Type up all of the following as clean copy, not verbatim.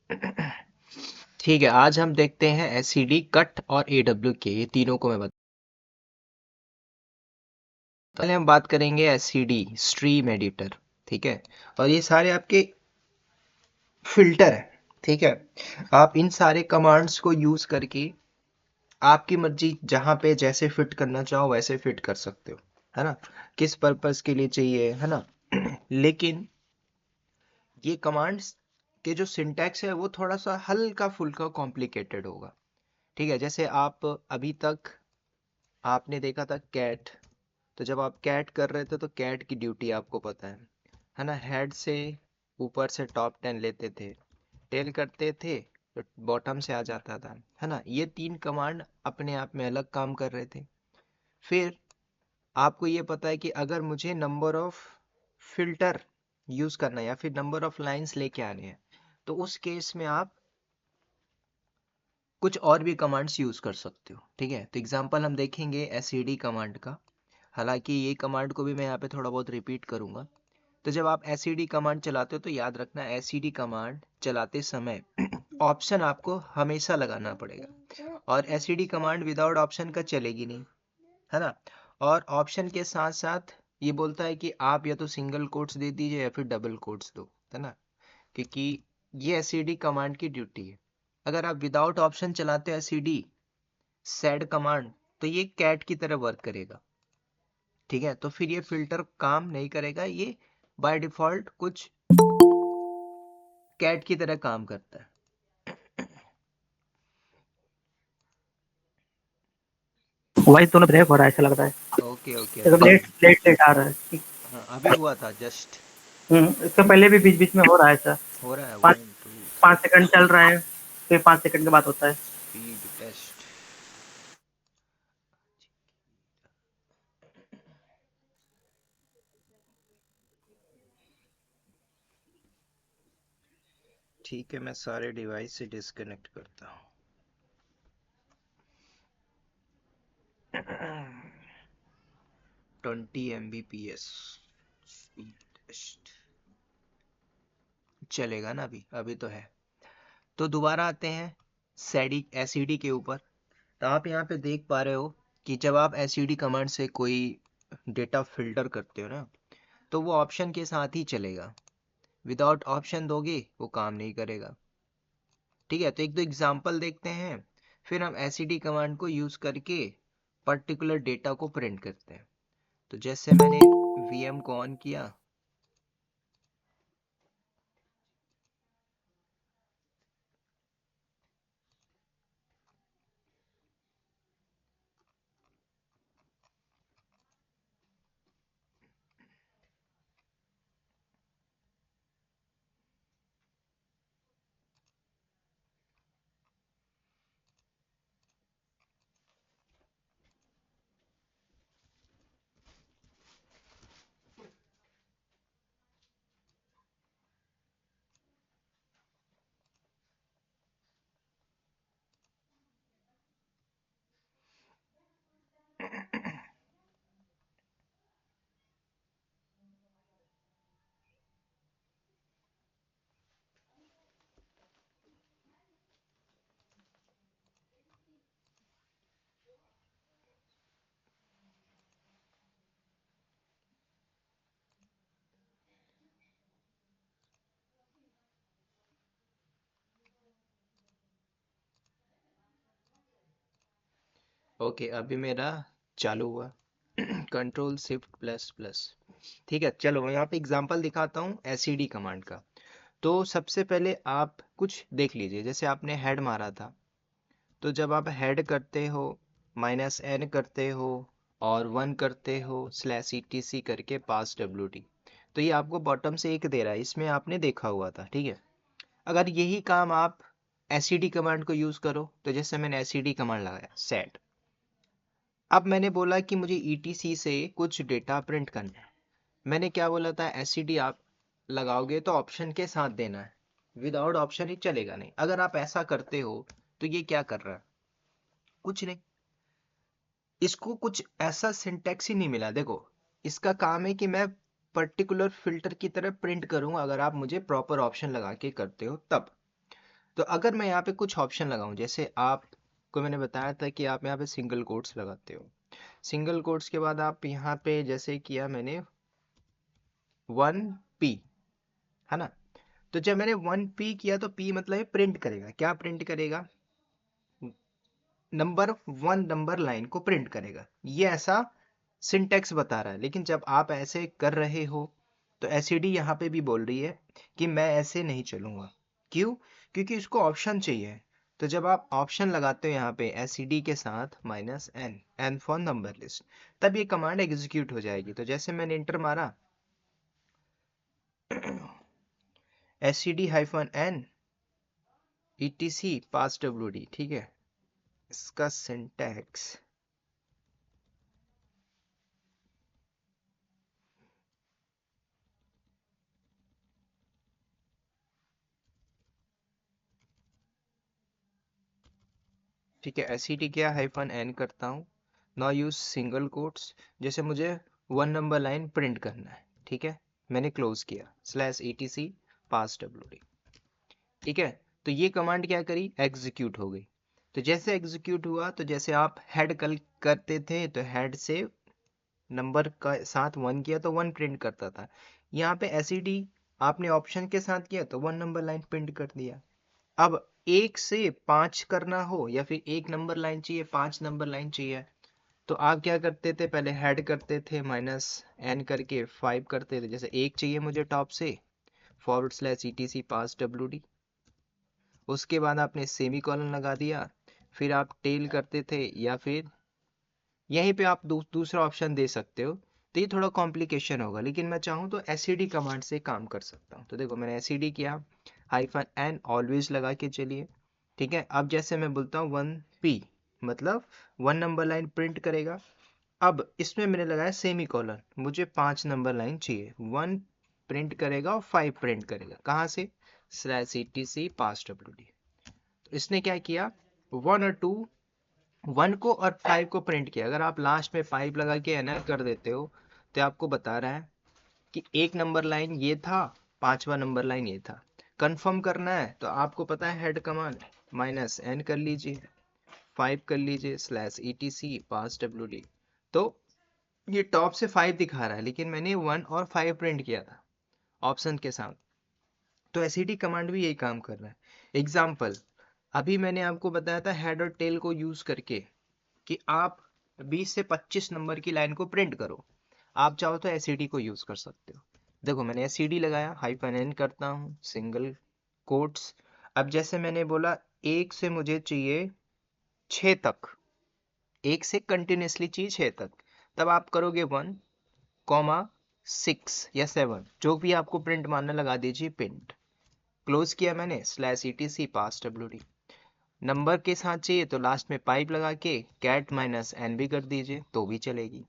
ठीक है, आज हम देखते हैं एससीडी, कट और एडब्ल्यू के, ये तीनों को मैं बता। पहले हम बात करेंगे एससीडी, स्ट्रीम एडिटर। ठीक है, और ये सारे आपके फिल्टर है। ठीक है, आप इन सारे कमांड्स को यूज करके आपकी मर्जी जहां पे जैसे फिट करना चाहो वैसे फिट कर सकते हो, है ना, किस पर्पस के लिए चाहिए, है ना। लेकिन ये कमांड्स के जो सिंटैक्स है वो थोड़ा सा हल्का फुल्का कॉम्प्लिकेटेड होगा। ठीक है, जैसे आप अभी तक आपने देखा था कैट, तो जब आप कैट कर रहे थे तो कैट की ड्यूटी आपको पता है ना, हेड से ऊपर से टॉप 10 लेते थे, टेल करते थे तो बॉटम से आ जाता था, है ना। ये तीन कमांड अपने आप में अलग काम कर रहे थे। फिर आपको ये पता है कि अगर मुझे नंबर ऑफ फिल्टर यूज करना है या फिर नंबर ऑफ लाइंस लेके आने हैं, तो उस केस में आप कुछ और भी कमांड्स यूज कर सकते हो। ठीक है, तो एग्जांपल हम देखेंगे एसईडी कमांड का। हालांकि ये कमांड को भी मैं यहाँ पे थोड़ा बहुत रिपीट करूंगा। तो जब आप एसईडी कमांड चलाते हो तो याद रखना, एसईडी कमांड चलाते समय ऑप्शन आपको हमेशा लगाना पड़ेगा, और एसईडी कमांड विदाउट ऑप्शन का चलेगी नहीं, है ना। और ऑप्शन के साथ साथ ये बोलता है कि आप या तो सिंगल कोट्स दे दीजिए या फिर डबल कोट्स दो, है ना, क्योंकि ये एसईडी कमांड की ड्यूटी है। अगर आप विदाउट ऑप्शन चलाते हो एसईडी सेड कमांड, तो ये कैट की तरह वर्क करेगा। ठीक है, तो फिर ये फिल्टर काम नहीं करेगा, ये बाय डिफॉल्ट कुछ कैट की तरह काम करता है। वॉइस दोनों ब्रेक हो रहा है ऐसा लग रहा है। ओके ओके, एकदम अभी लेट लेट लेट आ रहा है ठीक। हाँ अभी हुआ था जस्ट। इससे पहले भी बीच बीच में हो रहा है ऐसा। हो रहा है, पाँच 1 2 3 पाँच सेकंड चल रहा है, फिर 5 सेकंड के बाद होता है। Speed test. ठीक है, मैं सारे डिवाइस से डिस्कनेक्ट करता हूँ। 20 Mbps स्पीड टेस्ट चलेगा ना, अभी अभी तो है। तो दोबारा आते हैं सैडी एसिडी के ऊपर। तो आप यहाँ पे देख पा रहे हो कि जब आप एसिडी कमांड से कोई डेटा फिल्टर करते हो ना, तो वो ऑप्शन के साथ ही चलेगा, विदाउट ऑप्शन दोगे वो काम नहीं करेगा। ठीक है, तो एक दो एग्जांपल देखते हैं, फिर हम एसिडी कमांड को यूज करके पर्टिकुलर डेटा को प्रिंट करते हैं। तो जैसे मैंने वीएम को ऑन किया, ओके अभी मेरा चालू हुआ। Control shift plus plus. ठीक है, चलो मैं यहाँ पे एग्जांपल दिखाता हूँ एसिडी कमांड का। तो सबसे पहले आप कुछ देख लीजिए, जैसे आपने हेड मारा था, तो जब आप हेड करते हो, -n करते हो और 1 करते हो /etc करके पास wd, तो ये आपको बॉटम से एक दे रहा है, इसमें आपने देखा हुआ था। ठीक है, अगर यही काम आप एसईडी कमांड को यूज करो, तो जैसे मैंने एसईडी कमांड लगाया सेट, अब मैंने बोला कि मुझे ईटीसी से कुछ डेटा प्रिंट करना है। मैंने क्या बोला था, एसईडी आप लगाओगे तो ऑप्शन के साथ देना है, विदाउट ऑप्शन ही चलेगा नहीं। अगर आप ऐसा करते हो तो ये क्या कर रहा है, कुछ नहीं, इसको कुछ ऐसा सिंटेक्स ही नहीं मिला। देखो, इसका काम है कि मैं पर्टिकुलर फिल्टर की तरह प्रिंट करूंगा, अगर आप मुझे प्रॉपर ऑप्शन लगा के करते हो तब। तो अगर मैं यहाँ पे कुछ ऑप्शन लगाऊं, जैसे आपको मैंने बताया था कि आप यहाँ पे सिंगल कोट्स लगाते हो, सिंगल कोट्स के बाद आप यहाँ पे जैसे किया मैंने 1p, है ना। तो जब मैंने 1p किया तो p मतलब प्रिंट करेगा, क्या प्रिंट करेगा, नंबर 1 नंबर लाइन को प्रिंट करेगा, ये ऐसा सिंटेक्स बता रहा है। लेकिन जब आप ऐसे कर रहे हो तो एसईडी यहाँ पे भी बोल रही है कि मैं ऐसे नहीं चलूंगा। क्यों? क्योंकि इसको ऑप्शन चाहिए। तो जब आप ऑप्शन लगाते हो यहाँ पे एसईडी के साथ -n, n for number list, तब ये कमांड एग्जीक्यूट हो जाएगी। तो जैसे मैंने इंटर मारा SCD-n etc pass wd, ठीक है, इसका सिंटैक्स ठीक है, SCD क्या -n करता हूँ, नॉ यूज सिंगल कोट्स, जैसे मुझे 1 नंबर लाइन प्रिंट करना है, ठीक है, मैंने क्लोज किया /etc pass wd, ठीक है। तो ये कमांड क्या करी, एग्जीक्यूट हो गई। तो जैसे एग्जीक्यूट हुआ, तो जैसे आप हेड कल करते थे तो हेड से नंबर का साथ 1 किया तो 1 प्रिंट करता था। यहाँ पे एसईडी आपने ऑप्शन के साथ किया तो 1 नंबर लाइन प्रिंट कर दिया। अब 1 से 5 करना हो या फिर 1 नंबर लाइन चाहिए, 5 नंबर लाइन चाहिए, तो आप क्या करते थे, पहले हेड करते थे -n करके 5 करते थे, जैसे 1 चाहिए मुझे टॉप से /etc pass wd, उसके बाद आपने सेमी कॉलन लगा दिया, फिर आप टेल करते थे, या फिर यहीं पे आप दूसरा ऑप्शन दे सकते हो। तो ये थोड़ा कॉम्प्लिकेशन होगा, लेकिन मैं चाहूँ तो एसईडी कमांड से काम कर सकता हूँ। तो देखो मैंने एसईडी किया, -n ऑलवेज लगा के चलिए, ठीक है। अब जैसे मैं बोलता हूँ 1p, मतलब 1 नंबर लाइन प्रिंट करेगा। अब इसमें मैंने लगाया सेमी कॉलन, मुझे 5 नंबर लाइन चाहिए, 1 प्रिंट करेगा और 5 प्रिंट करेगा, कहाँ से, /etc pass wd। तो इसने क्या किया, 1 और 2, 1 को और 5 को प्रिंट किया। अगर आप लास्ट में 5 लगा के एनर कर देते हो तो आपको बता रहा है कि 1 नंबर लाइन ये था, 5वां नंबर लाइन ये था। कंफर्म करना है तो आपको पता है हेड कमांड, -n कर लीजिए, 5 कर लीजिए, /etc pass wd। तो ये टॉप से 5 दिखा रहा है, लेकिन मैंने 1 और 5 प्रिंट किया था ऑप्शन के साथ। तो एसईडी कमांड भी यही काम कर रहा है। एग्जाम्पल, अभी मैंने आपको बताया था हेड और टेल को यूज करके कि आप 20 से 25 नंबर की लाइन को प्रिंट करो। आप चाहो तो एसईडी को यूज कर सकते हो। देखो मैंने एसईडी लगाया, -n करता हूँ, सिंगल कोट्स। अब जैसे मैंने बोला 1 से मुझे चाहिए 6 तक, 1 से कंटिन्यूसली चाहिए 6 तक, तब आप करोगे 1, 6 या 7, जो भी आपको प्रिंट मारना लगा दीजिए प्रिंट। क्लोज किया मैंने /etc pass wd। नंबर के साथ चाहिए तो लास्ट में पाइप लगा के कैट -n भी कर दीजिए तो भी चलेगी,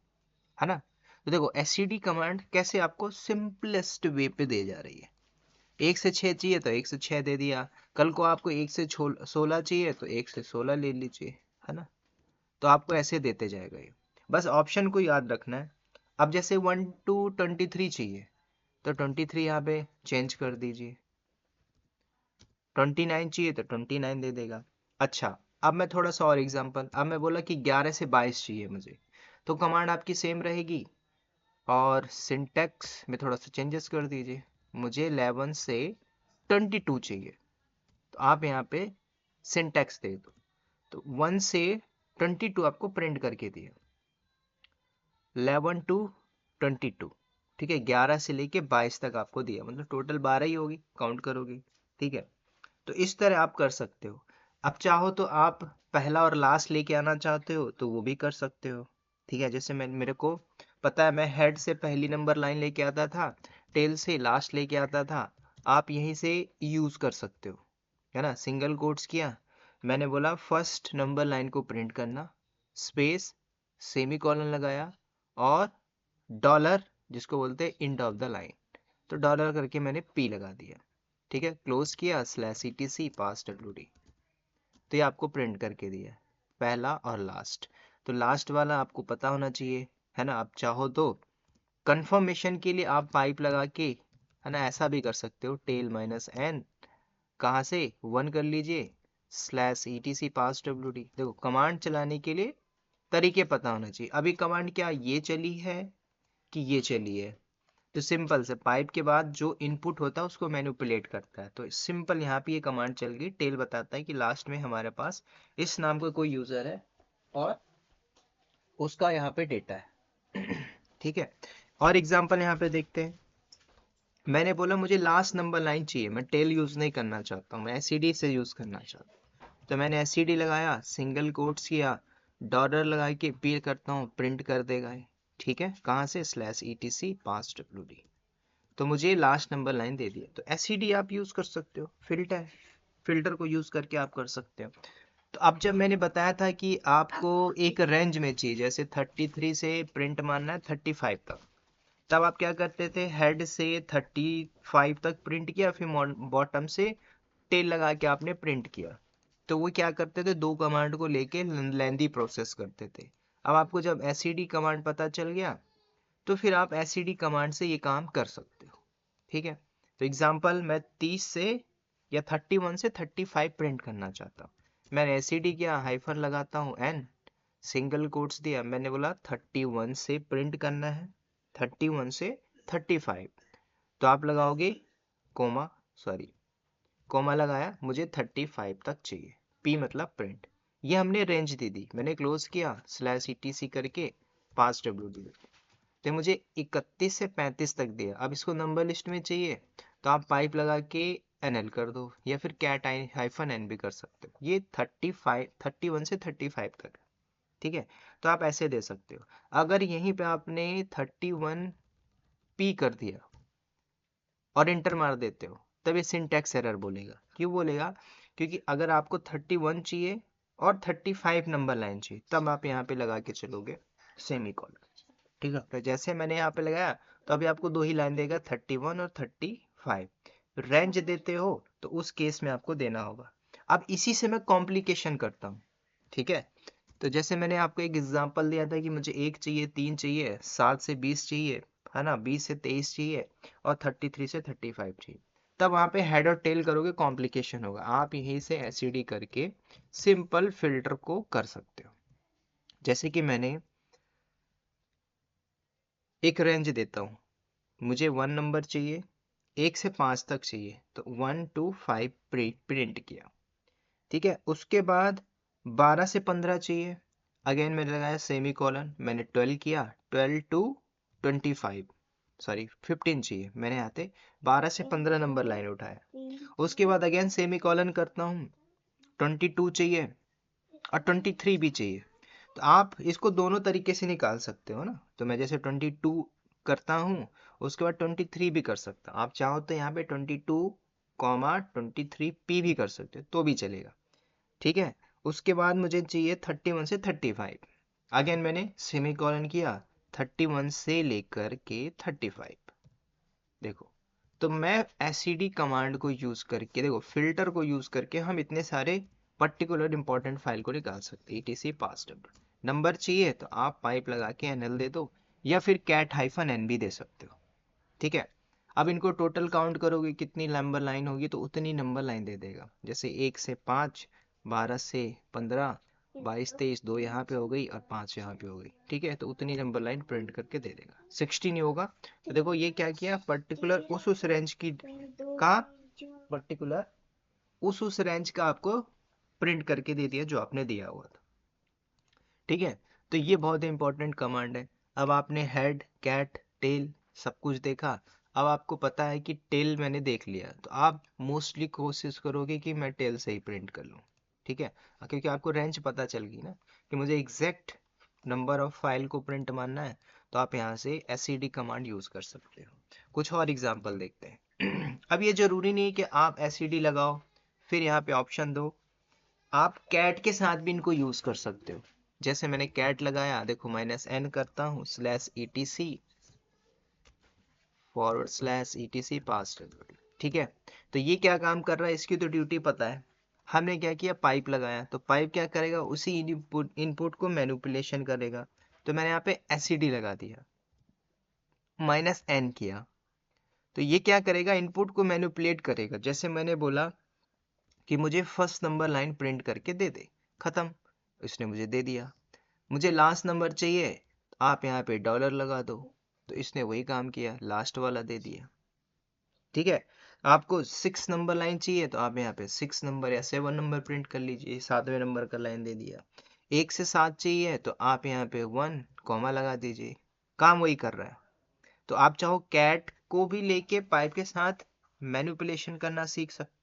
है ना। तो देखो एससीडी कमांड कैसे आपको सिंपलेस्ट वे पे दे जा रही है। 1 से 6 चाहिए तो 1 से 6 दे दिया, कल को आपको 1 से 16 चाहिए तो 1 से 16 ले लीजिए, है ना। तो आपको ऐसे देते जाएगा ये, बस ऑप्शन को याद रखना है। अब जैसे 1 to 23 चाहिए तो 23 यहाँ पे चेंज कर दीजिए, 29 चाहिए तो 29 दे देगा। अच्छा, अब मैं थोड़ा सा और एग्जांपल, अब मैं बोला कि 11 से 22 चाहिए मुझे, तो कमांड आपकी सेम रहेगी और सिंटैक्स में थोड़ा सा चेंजेस कर दीजिए। मुझे 11 से 22 चाहिए तो आप यहाँ पे सिंटैक्स दे दो, तो 1 से 22 आपको प्रिंट करके दिया, 11 to 22, ठीक है, 11 से लेके 22 तक आपको दिया, मतलब टोटल 12 ही होगी, काउंट करोगे, ठीक है। तो इस तरह आप कर सकते हो। अब चाहो तो आप पहला और लास्ट लेके आना चाहते हो तो वो भी कर सकते हो, ठीक है। जैसे मैं, मेरे को पता है मैं हेड से पहली नंबर लाइन लेके आता था, टेल से लास्ट लेके आता था, आप यहीं से यूज कर सकते हो, है ना। सिंगल कोट्स किया, मैंने बोला फर्स्ट नंबर लाइन को प्रिंट करना, स्पेस, सेमी कॉलन लगाया और डॉलर, जिसको बोलते हैं इंड ऑफ द लाइन, तो डॉलर करके मैंने पी लगा दिया, ठीक है। क्लोज किया /etc pass wd, तो ये आपको प्रिंट करके दिया पहला और लास्ट। तो लास्ट वाला आपको पता होना चाहिए, है ना। आप चाहो तो कंफर्मेशन के लिए आप पाइप लगा के, है ना, ऐसा भी कर सकते हो, टेल -n कहाँ से 1 कर लीजिए स्लैश etc पास wd। देखो कमांड चलाने के लिए तरीके पता होना चाहिए। अभी कमांड क्या ये चली है कि ये चली है, तो सिंपल से पाइप के बाद जो इनपुट होता है उसको मैनिपुलेट करता है। तो सिंपल यहाँ पे ये कमांड चल गई, टेल बताता है कि लास्ट में हमारे पास इस नाम का कोई यूजर है और उसका यहाँ पे डेटा है। ठीक है, और एग्जांपल यहाँ पे देखते हैं। मैंने बोला मुझे लास्ट नंबर लाइन चाहिए, मैं टेल यूज नहीं करना चाहता हूँ, मैं एससीडी से यूज करना चाहता हूँ। तो मैंने एससीडी लगाया, सिंगल कोट्स किया, डॉलर लगा के पे करता हूँ, प्रिंट कर देगा ये। ठीक है, कहाँ से स्लैश etc पास wd। तो मुझे लास्ट नंबर लाइन दे दिया। तो एससीडी आप यूज कर सकते हो, फिल्टर को यूज करके आप कर सकते हो। तो अब जब मैंने बताया था कि आपको एक रेंज में चाहिए, जैसे 33 से प्रिंट मारना है 35 तक, तब आप क्या करते थे, हेड से 35 तक प्रिंट किया, फिर बॉटम से टेल लगा के आपने प्रिंट किया। तो वो क्या करते थे, दो कमांड को लेके लेंदी प्रोसेस करते थे। अब आपको जब एससीडी कमांड पता चल गया, तो फिर आप एससीडी कमांड से ये काम कर सकते हो। ठीक है, तो एग्जांपल मैं 30 से या 31 से 35 प्रिंट करना चाहता हूँ। मैंने एससीडी किया, हाइफन लगाता हूँ एन, सिंगल कोट्स दिया, मैंने बोला 31 से प्रिंट करना है, 31 से 35। तो आप लगाओगे कोमा, सॉरी कोमा लगाया, मुझे 35 तक चाहिए, पी मतलब प्रिंट। ये हमने रेंज दे दी, मैंने क्लोज किया स्लैश etc करके पास wd। तो मुझे 31 से 35 तक दिया। अब इसको नंबर लिस्ट में चाहिए, तो आप पाइप लगा के NL कर दो, या फिर कैट हाइफन एन भी कर सकते हो। ये 31 से 35 तक। ठीक है, तो आप ऐसे दे सकते हो। अगर यहीं पे आपने 31P कर दिया और इंटर मार देते हो, तब ये सिंटैक्स एरर बोलेगा। क्यों बोलेगा, क्योंकि अगर आपको 31 चाहिए और 35 नंबर लाइन चाहिए, तब आप यहाँ पे लगा के चलोगे सेमी कॉलन। ठीक है, तो जैसे मैंने यहाँ पे लगाया, तो अभी आपको दो ही लाइन देगा, 31 और 35। रेंज देते हो तो उस केस में आपको देना होगा। अब इसी से मैं कॉम्प्लिकेशन करता हूँ। ठीक है, तो जैसे मैंने आपको एक एग्जांपल दिया था कि मुझे 1 चाहिए, 3 चाहिए, 7 से 20 चाहिए, है ना, 20 से 23 चाहिए, और 33 से 35 चाहिए। तब वहां पे हेड और टेल करोगे, कॉम्प्लिकेशन होगा। आप यहीं से एससीडी करके सिंपल फिल्टर को कर सकते हो। जैसे कि मैंने एक रेंज देता हूँ, मुझे 1 नंबर चाहिए, 1 से 5 तक चाहिए, तो 1 to 5 प्रिंट किया। ठीक है, उसके बाद 12 से 15 चाहिए, अगेन मैंने लगाया सेमी कॉलन, मैंने 12 किया, 12 to 25, सॉरी 15 चाहिए, मैंने यहाँ पे 12 से 15 नंबर लाइन उठाया। उसके बाद अगेन सेमी कॉलन करता हूँ, 22 चाहिए और 23 भी चाहिए। तो आप इसको दोनों तरीके से निकाल सकते हो ना। तो मैं जैसे 22 करता हूँ, उसके बाद 23 भी कर सकता हूँ। आप चाहो तो यहाँ पे 22, 23P भी कर सकते हो, तो भी चलेगा। ठीक है, उसके बाद मुझे चाहिए 31 से 35। अगेन मैंने सेमी कॉलन किया, 31 से लेकर के 35। देखो, तो मैं एससीडी कमांड को यूज करके, देखो फिल्टर को यूज करके हम इतने सारे पर्टिकुलर इंपॉर्टेंट फाइल को निकाल सकते हैं। etc पास नंबर चाहिए तो आप पाइप लगा के NL दे दो, या फिर कैट हाइफन एन भी दे सकते हो। ठीक है, अब इनको टोटल काउंट करोगे कितनी नंबर लाइन होगी, तो उतनी नंबर लाइन दे देगा। जैसे 1 से 5, 12 से 15, 22 23, 2 यहाँ पे हो गई और 5 यहाँ पे हो गई। ठीक है, तो उतनी नंबर लाइन प्रिंट करके दे देगा। 16 होगा। तो देखो ये क्या किया, पर्टिकुलर उस रेंज की का पर्टिकुलर उस रेंज का आपको प्रिंट करके दे दिया जो आपने दिया हुआ था। ठीक है, तो ये बहुत इंपॉर्टेंट कमांड है। अब आपने हेड, कैट, टेल सब कुछ देखा। अब आपको पता है कि टेल मैंने देख लिया, तो आप मोस्टली कोशिश करोगे कि मैं टेल से ही प्रिंट कर लूँ। ठीक है, क्योंकि आपको रेंज पता चल गई ना कि मुझे एग्जैक्ट नंबर ऑफ फाइल को प्रिंट मानना है। तो आप यहाँ से एससीडी कमांड यूज कर सकते हो। कुछ और एग्जांपल देखते हैं। अब ये जरूरी नहीं कि आप एससीडी लगाओ फिर यहाँ पे ऑप्शन दो, आप कैट के साथ भी इनको यूज कर सकते हो। जैसे मैंने कैट लगाया, देखो -n करता हूँ स्लैश etc /etc पास। ठीक है, तो ये क्या काम कर रहा है, इसकी तो ड्यूटी पता है। हमने क्या किया, पाइप लगाया, तो पाइप क्या करेगा, उसी इनपुट को मैनिपुलेशन करेगा। तो मैंने यहाँ पे एससीडी लगा दिया, -n किया, तो ये क्या करेगा, इनपुट को मैनिपुलेट करेगा। जैसे मैंने बोला कि मुझे फर्स्ट नंबर लाइन प्रिंट करके दे दे, खत्म। इसने मुझे दे दिया। मुझे लास्ट नंबर चाहिए, आप यहाँ पे डॉलर लगा दो, तो इसने वही काम किया, लास्ट वाला दे दिया। ठीक है। आपको 6 नंबर लाइन चाहिए तो आप यहाँ पे 6 नंबर या 7 नंबर प्रिंट कर लीजिए, 7वें नंबर का लाइन दे दिया। 1 से 7 चाहिए तो आप यहाँ पे 1 कॉमा लगा दीजिए, काम वही कर रहा है। तो आप चाहो कैट को भी लेके पाइप के साथ मैनिपुलेशन करना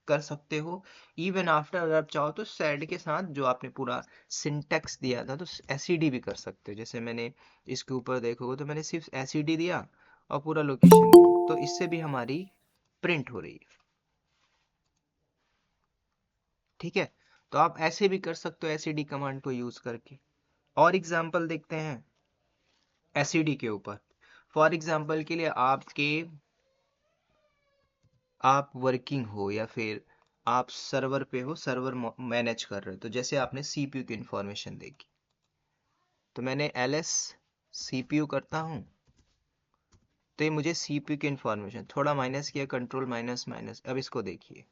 कर सकते हो। इवन आफ्टर अगर आप चाहो तो सेड के साथ जो आपने पूरा सिंटेक्स दिया था तो एसईडी भी कर सकते हो। जैसे मैंने इसके ऊपर देखोगे तो मैंने सिर्फ एसईडी दिया और पूरा लोकेशन दी, तो इससे भी हमारी प्रिंट हो रही है। ठीक है। तो आप ऐसे भी कर सकते हो एसईडी कमांड को यूज करके। और एग्जांपल देखते हैं एसईडी के ऊपर। फॉर एग्जांपल के लिए आप वर्किंग हो या फिर आप सर्वर पे हो, सर्वर मैनेज कर रहे हो, तो जैसे आपने सीपीयू की इंफॉर्मेशन देखी, तो मैंने ls सीपीयू करता हूं, तो ये मुझे सीपीयू की इंफॉर्मेशन थोड़ा माइनस किया, कंट्रोल माइनस माइनस। अब इसको देखिए,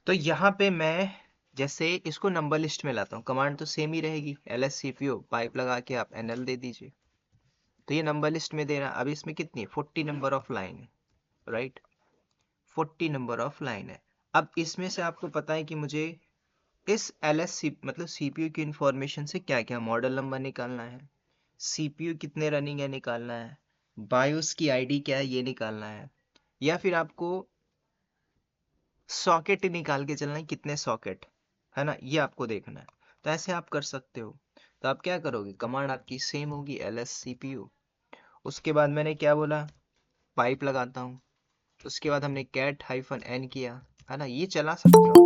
तो यहाँ पे मैं जैसे इसको नंबर लिस्ट में लाता हूँ, कमांड तो सेम ही रहेगी, ls सीपीयू पाइप लगा के आप nl दे दीजिए, तो ये नंबर लिस्ट में दे रहा है। अब इसमें कितनी 40 नंबर ऑफ लाइन है, राइट, 40 नंबर ऑफ लाइन है। अब इसमें से आपको पता है कि मुझे इस LS मतलब सीपीयू की इंफॉर्मेशन से क्या क्या मॉडल नंबर निकालना है, सीपीयू कितने रनिंग है निकालना है, बायोस की आईडी क्या है ये निकालना है, या फिर आपको सॉकेट ही निकाल के चलना है, कितने सॉकेट है ना, ये आपको देखना है। तो ऐसे आप कर सकते हो। तो आप क्या करोगे, कमांड आपकी सेम होगी ls cpu। उसके बाद मैंने क्या बोला, पाइप लगाता हूँ, उसके बाद हमने कैट हाइफन n किया, है ना, ये चला सकते हो।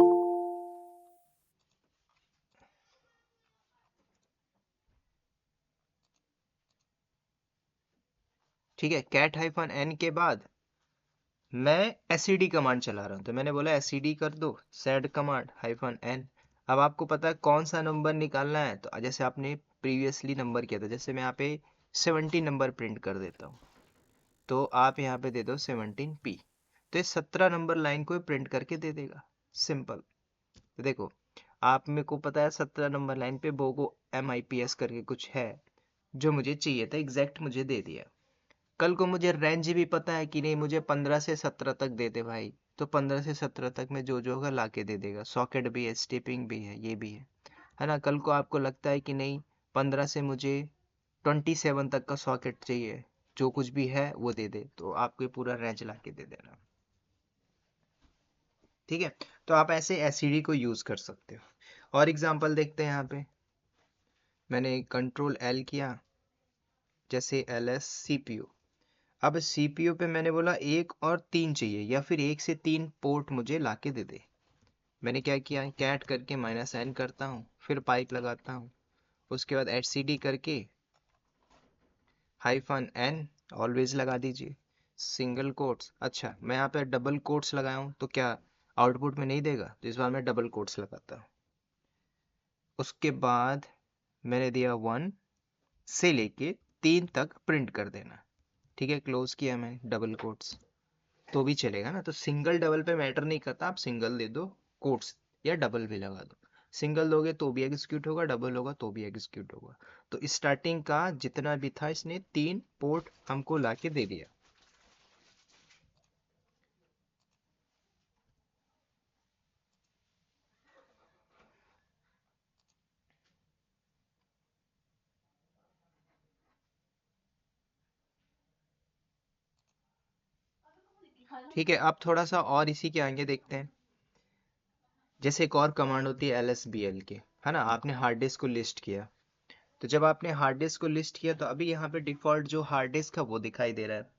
ठीक है, कैट हाइफन n के बाद मैं एसईडी कमांड चला रहा हूँ, तो मैंने बोला एसईडी कर दो सेड कमांड हाइफन n। अब आपको पता है कौन सा नंबर निकालना है, तो जैसे आपने प्रीवियसली नंबर किया था, जैसे मैं यहाँ पे 17 नंबर प्रिंट कर देता हूँ, तो आप यहाँ पे दे दो 17p, तो ये 17 नंबर लाइन को प्रिंट करके दे देगा, सिंपल। तो देखो, आप मेरे को पता है 17 नंबर लाइन पे बोगो MIPS करके कुछ है, जो मुझे चाहिए था एग्जैक्ट मुझे दे दिया। कल को मुझे रेंज भी पता है कि नहीं, मुझे 15 से 17 तक दे दे भाई, तो 15 से 17 तक में जो होगा ला के दे देगा। सॉकेट भी है, स्टेपिंग भी है, ये भी है ना। कल को आपको लगता है कि नहीं 15 से मुझे 27 तक का सॉकेट चाहिए, जो कुछ भी है वो दे दे, तो आपको पूरा रेंज ला के दे देना। ठीक है। तो आप ऐसे एसईडी को यूज कर सकते हो। और एग्जांपल देखते हैं यहाँ पे, मैंने कंट्रोल L किया, जैसे ls CPU। अब सीपीयू पे मैंने बोला 1 और 3 चाहिए, या फिर 1 से 3 पोर्ट मुझे लाके दे दे। मैंने क्या किया, कैट करके -n करता हूँ, फिर पाइप लगाता हूँ, उसके बाद HCD करके -n ऑलवेज लगा दीजिए, सिंगल कोट्स। अच्छा, मैं यहाँ पे डबल कोट्स लगाया हूँ तो क्या आउटपुट में नहीं देगा, तो इस बार मैं डबल कोट्स लगाता हूँ। उसके बाद मैंने दिया 1 से लेके 3 तक प्रिंट कर देना। ठीक है, क्लोज किया मैं डबल कोट्स, तो भी चलेगा ना। तो सिंगल डबल पे मैटर नहीं करता, आप सिंगल दे दो कोट्स या डबल भी लगा दो। सिंगल दोगे तो भी एग्जीक्यूट होगा, डबल होगा तो भी एग्जीक्यूट होगा। तो स्टार्टिंग का जितना भी था इसने 3 पोर्ट हमको लाके दे दिया। ठीक है, अब थोड़ा सा और इसी के आगे देखते हैं। जैसे एक और कमांड होती है LSBL के, है ना। आपने हार्ड डिस्क को लिस्ट किया, तो जब आपने हार्ड डिस्क को लिस्ट किया तो अभी यहाँ पे डिफॉल्ट जो हार्ड डिस्क है वो दिखाई दे रहा है।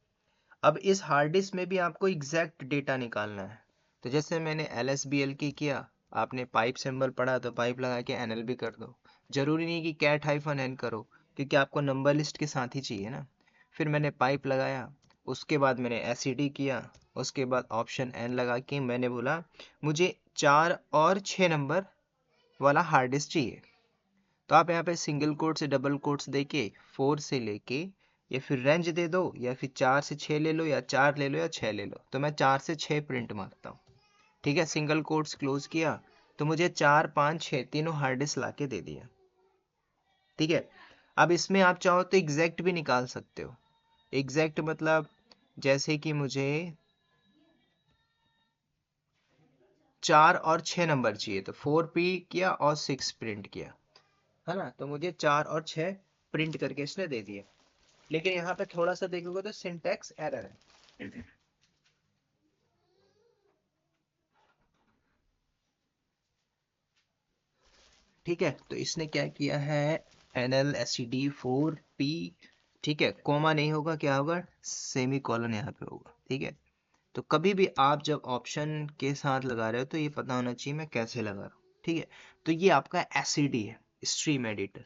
अब इस हार्ड डिस्क में भी आपको एग्जैक्ट डेटा निकालना है। तो जैसे मैंने LSBL की किया, आपने पाइप सिंबल पढ़ा तो पाइप लगा के NL भी कर दो। जरूरी नहीं कि कैट हाइफन n करो, क्योंकि आपको नंबर लिस्ट के साथ ही चाहिए ना। फिर मैंने पाइप लगाया, उसके बाद मैंने एसईडी किया, उसके बाद ऑप्शन n लगा के मैंने बोला मुझे 4 और 6 नंबर वाला हार्ड डिस्क चाहिए। तो आप यहाँ पे सिंगल कोट से डबल कोट्स देके 4 से लेके या फिर रेंज दे दो, या फिर 4 से 6 ले लो, या 4 ले लो, या 6 ले लो। तो मैं 4 से 6 प्रिंट मारता हूँ। ठीक है, सिंगल कोट्स क्लोज किया तो मुझे 4 5 6 तीनों हार्ड डिस्क ला के दे दिया। ठीक है, अब इसमें आप चाहो तो एग्जैक्ट भी निकाल सकते हो। एग्जैक्ट मतलब जैसे कि मुझे 4 और 6 नंबर चाहिए, तो 4 पी किया और 6 प्रिंट किया, है ना। तो मुझे 4 और 6 प्रिंट करके इसने दे दिए। लेकिन यहाँ पे थोड़ा सा देखोगे तो सिंटैक्स एरर है। ठीक है, तो इसने क्या किया है, NLSTD4P। ठीक है, कोमा नहीं होगा, क्या होगा, सेमी कॉलन यहाँ पे होगा। ठीक है, तो कभी भी आप जब ऑप्शन के साथ लगा रहे हो तो ये पता होना चाहिए मैं कैसे लगा रहा हूँ। ठीक है, तो ये आपका SED है, स्ट्रीम एडिटर।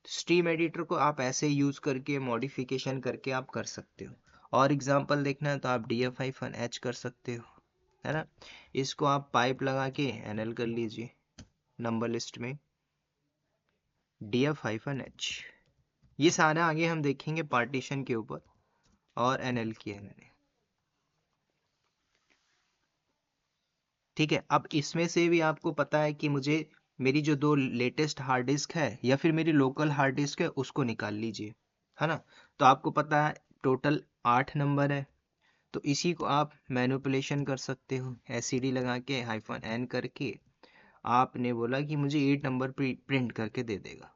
स्ट्रीम एडिटर को आप ऐसे यूज करके मॉडिफिकेशन करके आप कर सकते हो। और एग्जांपल देखना है तो आप df-h कर सकते हो, है ना। इसको आप पाइप लगा के NL कर लीजिए नंबर लिस्ट में, df-h। ये सारा आगे हम देखेंगे पार्टीशन के ऊपर, और NL किया है मैंने। ठीक है, अब इसमें से भी आपको पता है कि मुझे मेरी जो 2 लेटेस्ट हार्ड डिस्क है या फिर मेरी लोकल हार्ड डिस्क है उसको निकाल लीजिए, है ना। तो आपको पता है टोटल 8 नंबर है, तो इसी को आप मैनिपुलेशन कर सकते हो, SCD लगा के -n करके। आपने बोला कि मुझे 8 नंबर प्रिंट करके दे देगा।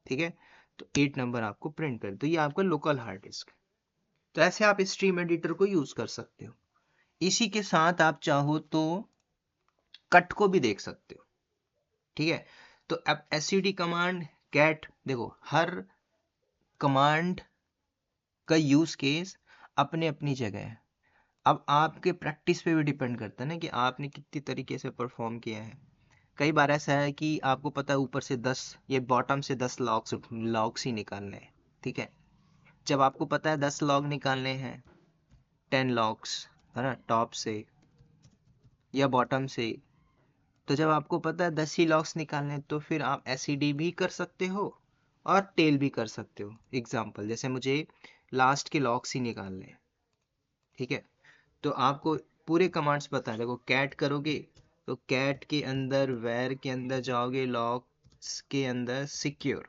ठीक है, तो 8 नंबर आपको प्रिंट कर, तो ये आपका लोकल हार्ड डिस्क। तो ऐसे आप स्ट्रीम एडिटर को यूज कर सकते हो। इसी के साथ आप चाहो तो कट को भी देख सकते हो। ठीक है, तो अब SCD कमांड, कैट, देखो हर कमांड का यूज केस अपने अपनी जगह है। अब आपके प्रैक्टिस पे भी डिपेंड करता है ना कि आपने कितनी तरीके से परफॉर्म किया है। कई बार ऐसा है कि आपको पता है ऊपर से 10, ये बॉटम से 10 लॉग्स ही निकालने हैं। ठीक है, जब आपको पता है 10 लॉग निकालने हैं, 10 लॉग्स, है ना, टॉप से या बॉटम से, तो जब आपको पता है 10 ही लॉग्स निकालने तो फिर आप SCD भी कर सकते हो और टेल भी कर सकते हो। एग्जाम्पल जैसे मुझे लास्ट के लॉग्स ही निकालने हैं। ठीक है, तो आपको पूरे कमांड्स पता है। देखो कैट करोगे तो कैट के अंदर वेर के अंदर जाओगे, लॉक्स के अंदर सिक्योर,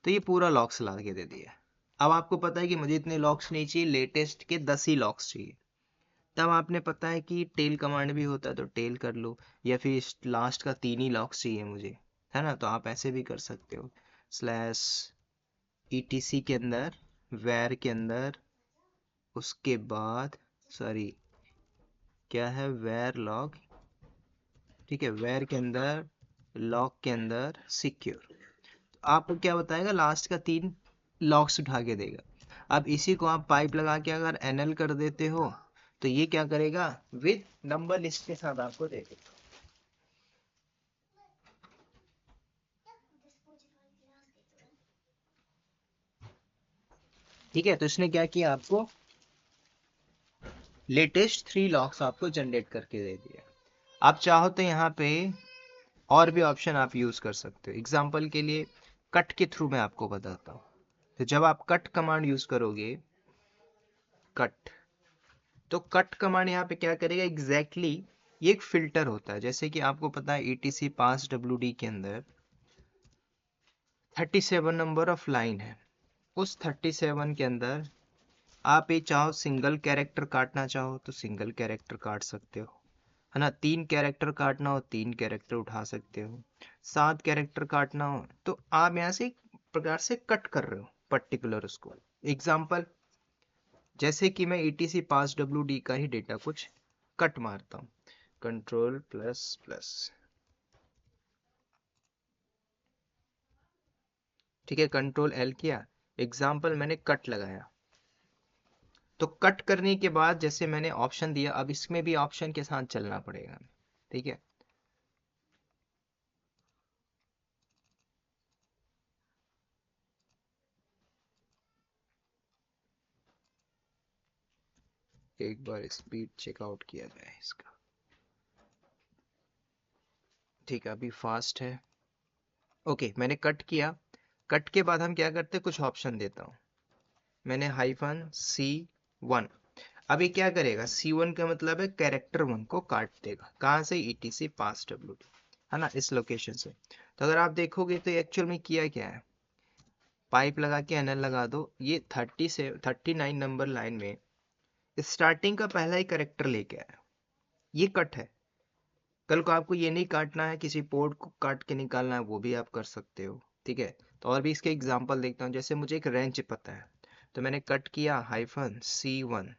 तो ये पूरा लॉक्स ला के दे दिया। अब आपको पता है कि मुझे इतने लॉक्स नहीं चाहिए, लेटेस्ट के 10 ही लॉक्स चाहिए। तब आपने पता है कि टेल कमांड भी होता है तो टेल कर लो, या फिर लास्ट का 3 ही लॉक्स चाहिए मुझे, है ना, तो आप ऐसे भी कर सकते हो। स्लैश ETC के अंदर, वेर के अंदर, उसके बाद सॉरी क्या है, वेर लॉग। ठीक है, वेर के अंदर, लॉग के अंदर सिक्योर, तो आपको क्या बताएगा, लास्ट का 3 लॉग्स उठा के देगा। अब इसी को आप पाइप लगा के अगर NL कर देते हो तो ये क्या करेगा, विद नंबर लिस्ट के साथ आपको दे देगा। ठीक है, तो इसने क्या किया, आपको लेटेस्ट 3 लॉग्स आपको जनरेट करके दे दिया। आप चाहो तो यहाँ पे और भी ऑप्शन आप यूज कर सकते हो। एग्जाम्पल के लिए कट के थ्रू मैं आपको बताता हूँ। तो जब आप कट कमांड यूज करोगे, कट, तो कट कमांड यहाँ पे क्या करेगा एग्जैक्टली ये एक फिल्टर होता है। जैसे कि आपको पता है ETC पास WD के अंदर 37 नंबर ऑफ लाइन है। उस 37 के अंदर आप ये चाहो सिंगल कैरेक्टर काटना चाहो तो सिंगल कैरेक्टर काट सकते हो, है ना। 3 कैरेक्टर काटना हो 3 कैरेक्टर उठा सकते हो, 7 कैरेक्टर काटना हो तो आप यहाँ से एक प्रकार से कट कर रहे हो पर्टिकुलर उसको। एग्जाम्पल जैसे कि मैं ETC पास WD का ही डेटा कुछ कट मारता हूँ, Ctrl++। ठीक है, Ctrl L किया, एग्जाम्पल मैंने कट लगाया। तो कट करने के बाद जैसे मैंने ऑप्शन दिया, अब इसमें भी ऑप्शन के साथ चलना पड़ेगा। ठीक है, एक बार स्पीड चेकआउट किया जाए इसका। ठीक है, अभी फास्ट है। ओके, मैंने कट किया। कट के बाद हम क्या करते हैं, कुछ ऑप्शन देता हूँ। मैंने -C1। अब ये क्या करेगा, C1 का मतलब है कैरेक्टर 1 को काट देगा। कहाँ से, ETC पास WD, है ना, इस लोकेशन से। तो अगर आप देखोगे तो एक्चुअल में किया क्या है, पाइप लगा के NL लगा दो, ये 39 नंबर लाइन में स्टार्टिंग का पहला ही कैरेक्टर लेके आया, ये कट है। कल को आपको ये नहीं काटना है, किसी पोर्ट को काट के निकालना है, वो भी आप कर सकते हो, ठीक है। तो और भी इसके एग्जांपल देखता हूँ। जैसे मुझे एक रेंज पता है, तो मैंने कट किया -C1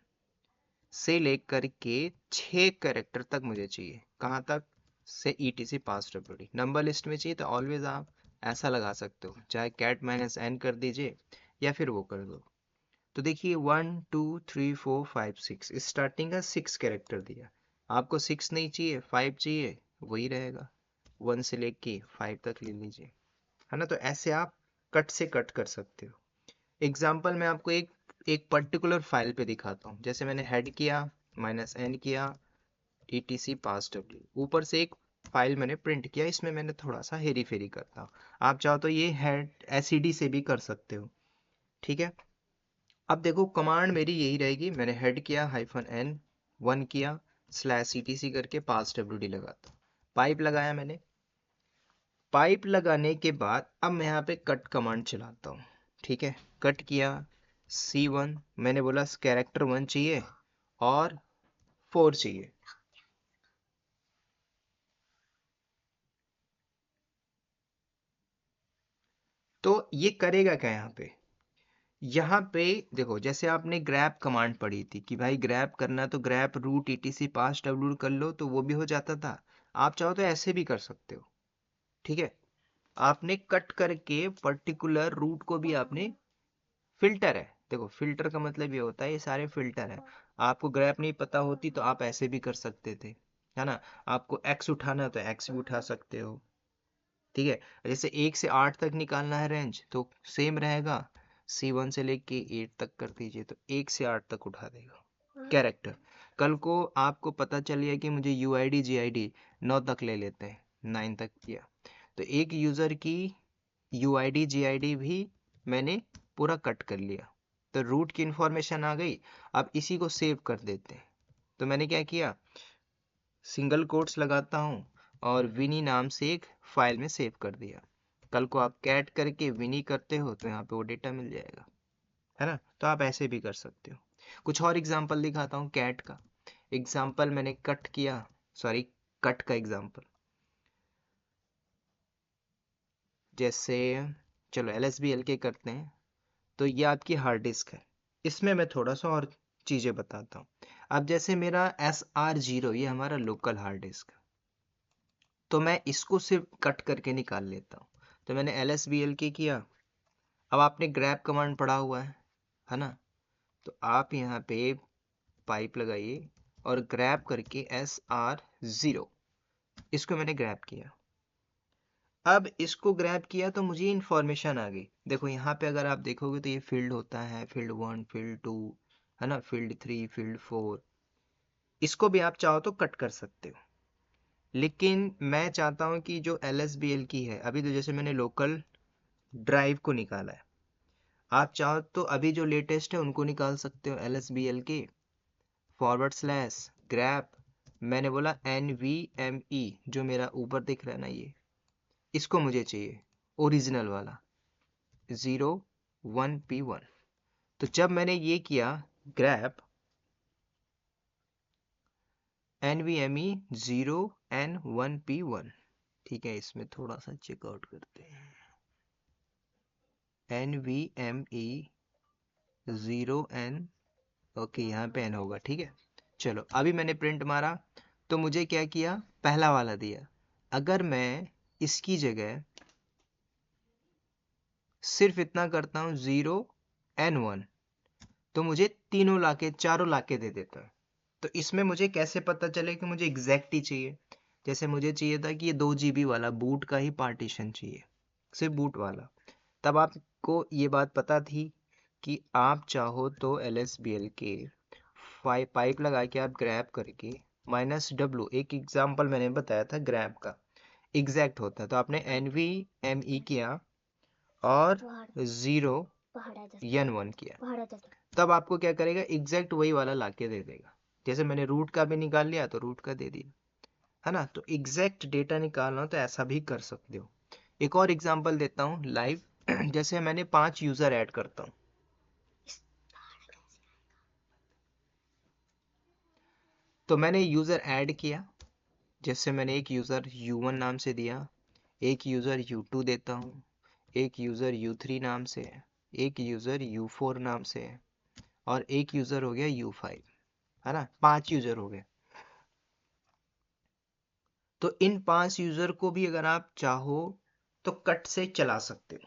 से लेकर के 6 कैरेक्टर तक मुझे चाहिए। कहाँ तक, से ETC पास WD। नंबर लिस्ट में चाहिए तो ऑलवेज आप ऐसा लगा सकते हो, चाहे कैट -N कर दीजिए या फिर वो कर दो। तो देखिए 1 2 3 4 5 6, स्टार्टिंग का 6 कैरेक्टर दिया। आपको 6 नहीं चाहिए, 5 चाहिए, वही रहेगा, 1 से लेके 5 तक ले लीजिए, है ना। तो ऐसे आप कट से कट कर सकते हो। एग्जाम्पल मैं आपको एक एक पर्टिकुलर फाइल पे दिखाता हूँ। जैसे मैंने हेड किया, -N किया, ETC पास W, ऊपर से एक फाइल मैंने प्रिंट किया। इसमें मैंने थोड़ा सा हेरी फेरी करता हूँ। आप चाहो तो ये हेड SED से भी कर सकते हो, ठीक है। अब देखो कमांड मेरी यही रहेगी, मैंने हेड किया -N1 किया, /ETC करके पास WD लगाता, पाइप लगाया मैंने। पाइप लगाने के बाद अब मैं यहाँ पे कट कमांड चलाता हूँ, ठीक है। कट किया C1, मैंने बोला कैरेक्टर 1 चाहिए और 4 चाहिए। तो ये करेगा क्या यहाँ पे देखो, जैसे आपने ग्रैप कमांड पढ़ी थी कि भाई ग्रैप करना, तो ग्रैप रूट ETC पास WD कर लो तो वो भी हो जाता था। आप चाहो तो ऐसे भी कर सकते हो, ठीक है। आपने कट करके पर्टिकुलर रूट को भी आपने, फिल्टर है, देखो फिल्टर का मतलब ये होता है, ये सारे फिल्टर है। आपको ग्रैप नहीं पता होती तो आप ऐसे भी कर सकते थे, है ना। आपको एक्स उठाना है तो एक्स भी उठा सकते हो, ठीक है। जैसे 1 से 8 तक निकालना है रेंज, तो सेम रहेगा, C1 से लेके 8 तक कर दीजिए, तो 1 से 8 तक उठा देगा कैरेक्टर। कल को आपको पता चल गया कि मुझे UID GID 9 तक ले लेते हैं, 9 तक किया, तो एक यूज़र की UID GID भी मैंने पूरा कट कर लिया, तो रूट की इंफॉर्मेशन आ गई। अब इसी को सेव कर देते हैं। तो मैंने क्या किया, सिंगल कोट्स लगाता हूँ और विनी नाम से एक फाइल में सेव कर दिया। कल को आप कैट करके विनी करते हो तो यहाँ पे वो डेटा मिल जाएगा, है ना। तो आप ऐसे भी कर सकते हो। कुछ और एग्जांपल दिखाता हूँ कैट का। एग्जांपल मैंने कट किया, सॉरी, कट का एग्जांपल, जैसे चलो LSBLK करते हैं। तो ये आपकी हार्ड डिस्क है। इसमें मैं थोड़ा सा और चीज़ें बताता हूँ। अब जैसे मेरा SR0, ये हमारा लोकल हार्ड डिस्क है, तो मैं इसको सिर्फ कट करके निकाल लेता हूँ। तो मैंने LSBLK किया। अब आपने ग्रैब कमांड पढ़ा हुआ है ना। तो आप यहाँ पे पाइप लगाइए और ग्रैब करके SR0, इसको मैंने ग्रैब किया। अब इसको ग्रैब किया तो मुझे इंफॉर्मेशन आ गई। देखो यहाँ पे अगर आप देखोगे तो ये फील्ड होता है, फील्ड 1, फील्ड 2, है ना, फील्ड 3, फील्ड 4। इसको भी आप चाहो तो कट कर सकते हो, लेकिन मैं चाहता हूँ कि जो LSBL की है, अभी तो जैसे मैंने लोकल ड्राइव को निकाला है, आप चाहो तो अभी जो लेटेस्ट है उनको निकाल सकते हो। LSBL के /ग्रैप, मैंने बोला NVMe, जो मेरा ऊपर दिख रहा है ना, ये इसको मुझे चाहिए ओरिजिनल वाला 01P1। तो जब मैंने ये किया ग्रैप NVMe 0N1P1, ठीक है, इसमें थोड़ा सा चेकआउट करते हैं। NVMe 0N, ओके, यहाँ पे N होगा, ठीक है। चलो अभी मैंने प्रिंट मारा तो मुझे क्या किया, पहला वाला दिया। अगर मैं इसकी जगह सिर्फ इतना करता हूँ 0N1, तो मुझे तीनों लाके, चारों लाके दे देता है। तो इसमें मुझे कैसे पता चले कि मुझे एग्जैक्ट ही चाहिए। जैसे मुझे चाहिए था कि ये 2 GB वाला बूट का ही पार्टीशन चाहिए, सिर्फ बूट वाला। तब आपको ये बात पता थी कि आप चाहो तो LSBL के पाइप लगा के आप ग्रैब करके -W, एक एग्जांपल मैंने बताया था ग्रैब का, एग्जैक्ट होता है। तो आपने NVMe किया और 0 n1 किया, तब आपको क्या करेगा, एग्जैक्ट वही वाला लाके दे देगा। जैसे मैंने रूट का भी निकाल लिया तो रूट का दे दिया, है ना। तो एग्जैक्ट डेटा निकालना हो तो ऐसा भी कर सकते हो। एक और एग्जांपल देता हूँ लाइव। जैसे मैंने 5 यूजर ऐड करता हूँ, तो मैंने यूजर ऐड किया। जैसे मैंने एक यूजर u1 नाम से दिया, एक यूजर u2 देता हूँ, एक यूजर u3 नाम से, एक यूजर u4 नाम से, और एक यूजर हो गया u5, है ना। 5 यूजर हो गए। तो इन 5 यूजर को भी अगर आप चाहो तो कट से चला सकते हो,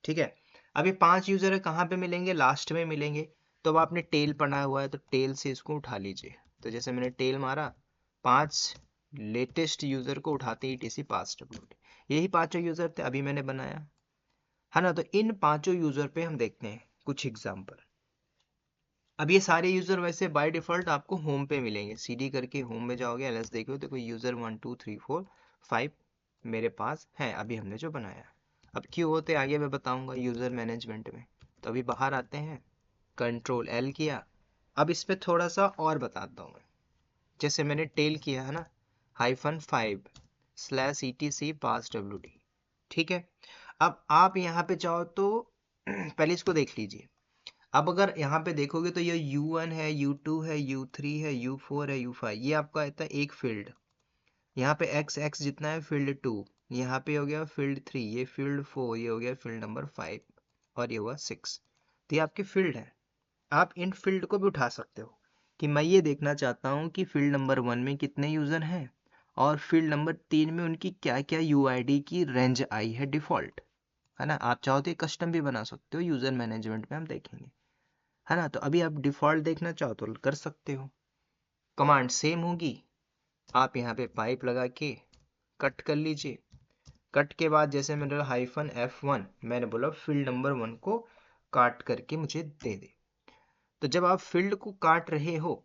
ठीक है। अब ये 5 यूजर कहाँ पे मिलेंगे, लास्ट में मिलेंगे। तो अब आपने टेल पढ़ा हुआ है तो टेल से इसको उठा लीजिए। तो जैसे मैंने टेल मारा, 5 लेटेस्ट यूजर को उठाते ही टीसी पास डब्ल्यूटी, यही पांचों यूजर थे अभी मैंने बनाया, है ना। तो इन पांचों यूजर पे हम देखते हैं कुछ एग्जांपल। अब ये सारे यूजर वैसे बाय डिफॉल्ट आपको होम पे मिलेंगे, सीडी करके होम में जाओगे, एलएस देखो तो कोई यूजर 1 2 3 4 5 मेरे पास है अभी हमने जो बनाया। अब क्यों होते आगे मैं बताऊंगा यूजर मैनेजमेंट में। तो अभी बाहर आते हैं, कंट्रोल एल किया। अब इस पे थोड़ा सा और बताता हूँ मैं। जैसे मैंने टेल किया है ना, -5/etc पास डब्ल्यूडी, ठीक है। अब आप यहाँ पे चाहो तो पहले इसको देख लीजिए। अब अगर यहाँ पे देखोगे तो ये U1 है, U2 है, U3 है, U4 है, U5, ये आपका आता है एक फील्ड। यहाँ पे x जितना है फील्ड 2, यहाँ पे हो गया फील्ड 3, ये फील्ड 4, ये हो गया फील्ड नंबर 5, और ये हुआ 6। तो ये आपके फील्ड है। आप इन फील्ड को भी उठा सकते हो कि मैं ये देखना चाहता हूँ कि फील्ड नंबर 1 में कितने यूजर हैं और फील्ड नंबर 3 में उनकी क्या क्या यूआईडी की रेंज आई है डिफॉल्ट, है ना। आप चाहो तो कस्टम भी बना सकते हो, यूजर मैनेजमेंट में हम देखेंगे, है ना। तो अभी आप डिफॉल्ट देखना चाहो तो कर सकते हो। कमांड सेम होगी। आप यहाँ पे पाइप लगा के कट कर लीजिए। कट के बाद जैसे मैंने -F1, मैंने बोला फील्ड नंबर 1 को काट करके मुझे दे दे। तो जब आप फील्ड को काट रहे हो,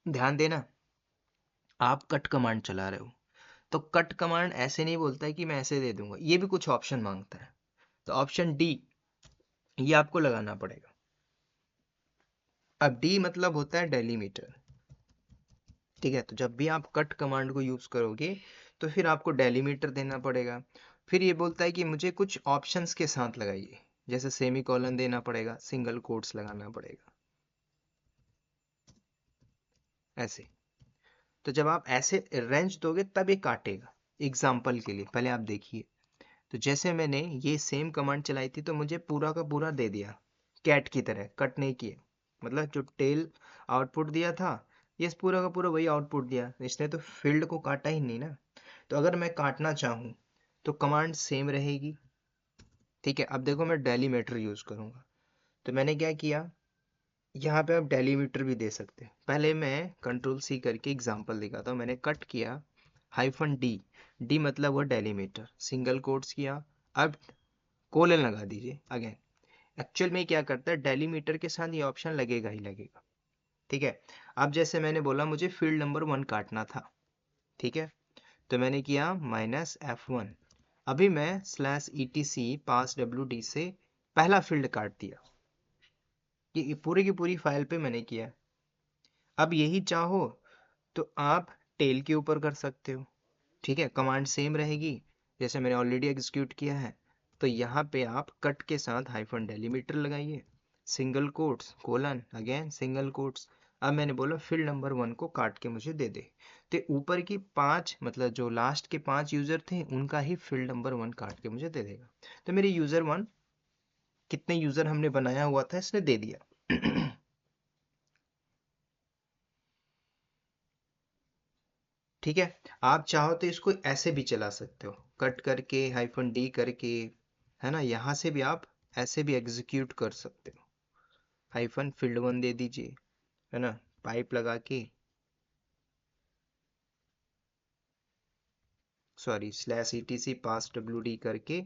ध्यान देना, आप कट कमांड चला रहे हो, तो कट कमांड ऐसे नहीं बोलता है कि मैं ऐसे दे दूंगा, ये भी कुछ ऑप्शन मांगता है। तो ऑप्शन डी ये आपको लगाना पड़ेगा। अब डी मतलब होता है डेलीमीटर, ठीक है। तो जब भी आप कट कमांड को यूज करोगे तो फिर आपको डेलीमीटर देना पड़ेगा। फिर ये बोलता है कि मुझे कुछ ऑप्शंस के साथ लगाइए, जैसे सेमी कॉलन देना पड़ेगा, सिंगल कोट्स लगाना पड़ेगा, ऐसे। तो जब आप ऐसे रेंज दोगे तब ये काटेगा। एग्जाम्पल के लिए पहले आप देखिए। तो जैसे मैंने ये सेम कमांड चलाई थी तो मुझे पूरा का पूरा दे दिया, कैट की तरह, कट नहीं किए। मतलब जो टेल आउटपुट दिया था, ये पूरा का पूरा वही आउटपुट दिया, इसने तो फील्ड को काटा ही नहीं ना। तो अगर मैं काटना चाहूँ तो कमांड सेम रहेगी, ठीक है। अब देखो मैं डेलीमीटर यूज करूंगा। तो मैंने क्या किया, यहाँ पे आप डेलीमीटर भी दे सकते हैं। पहले मैं कंट्रोल C करके एग्जांपल दिखाता हूँ। मैंने कट किया, -D, डी मतलब वो डेलीमीटर, सिंगल कोट्स किया। अब कोलन लगा दीजिए अगेन। एक्चुअल में क्या करता है, डेलीमीटर के साथ ये ऑप्शन लगेगा ही लगेगा, ठीक है। अब जैसे मैंने बोला मुझे फील्ड नंबर 1 काटना था, ठीक है। तो मैंने किया -F1। अभी मैं /etc पास WD से पहला फील्ड काट दिया। ये पूरी की पूरी फाइल पे मैंने किया। अब यही चाहो तो आप टेल के ऊपर कर सकते हो, ठीक है। कमांड सेम रहेगी जैसे मैंने ऑलरेडी एग्जीक्यूट किया है। तो यहाँ पे आप कट के साथ -डेलीमीटर लगाइए, single quotes, colon, again single quotes. अब मैंने बोला फील्ड नंबर 1 को काट के मुझे दे दे। तो ऊपर की 5 मतलब जो लास्ट के 5 यूजर थे उनका ही फील्ड नंबर 1 काट के मुझे दे देगा। तो मेरे यूजर 1 कितने यूजर हमने बनाया हुआ था इसने दे दिया। ठीक है। आप चाहो तो इसको ऐसे भी चला सकते हो, कट करके -D करके, है ना। यहाँ से भी आप ऐसे भी एग्जीक्यूट कर सकते हो। -फील्ड 1 दे दीजिए, है ना, पाइप लगा के, सॉरी /etc पास WD करके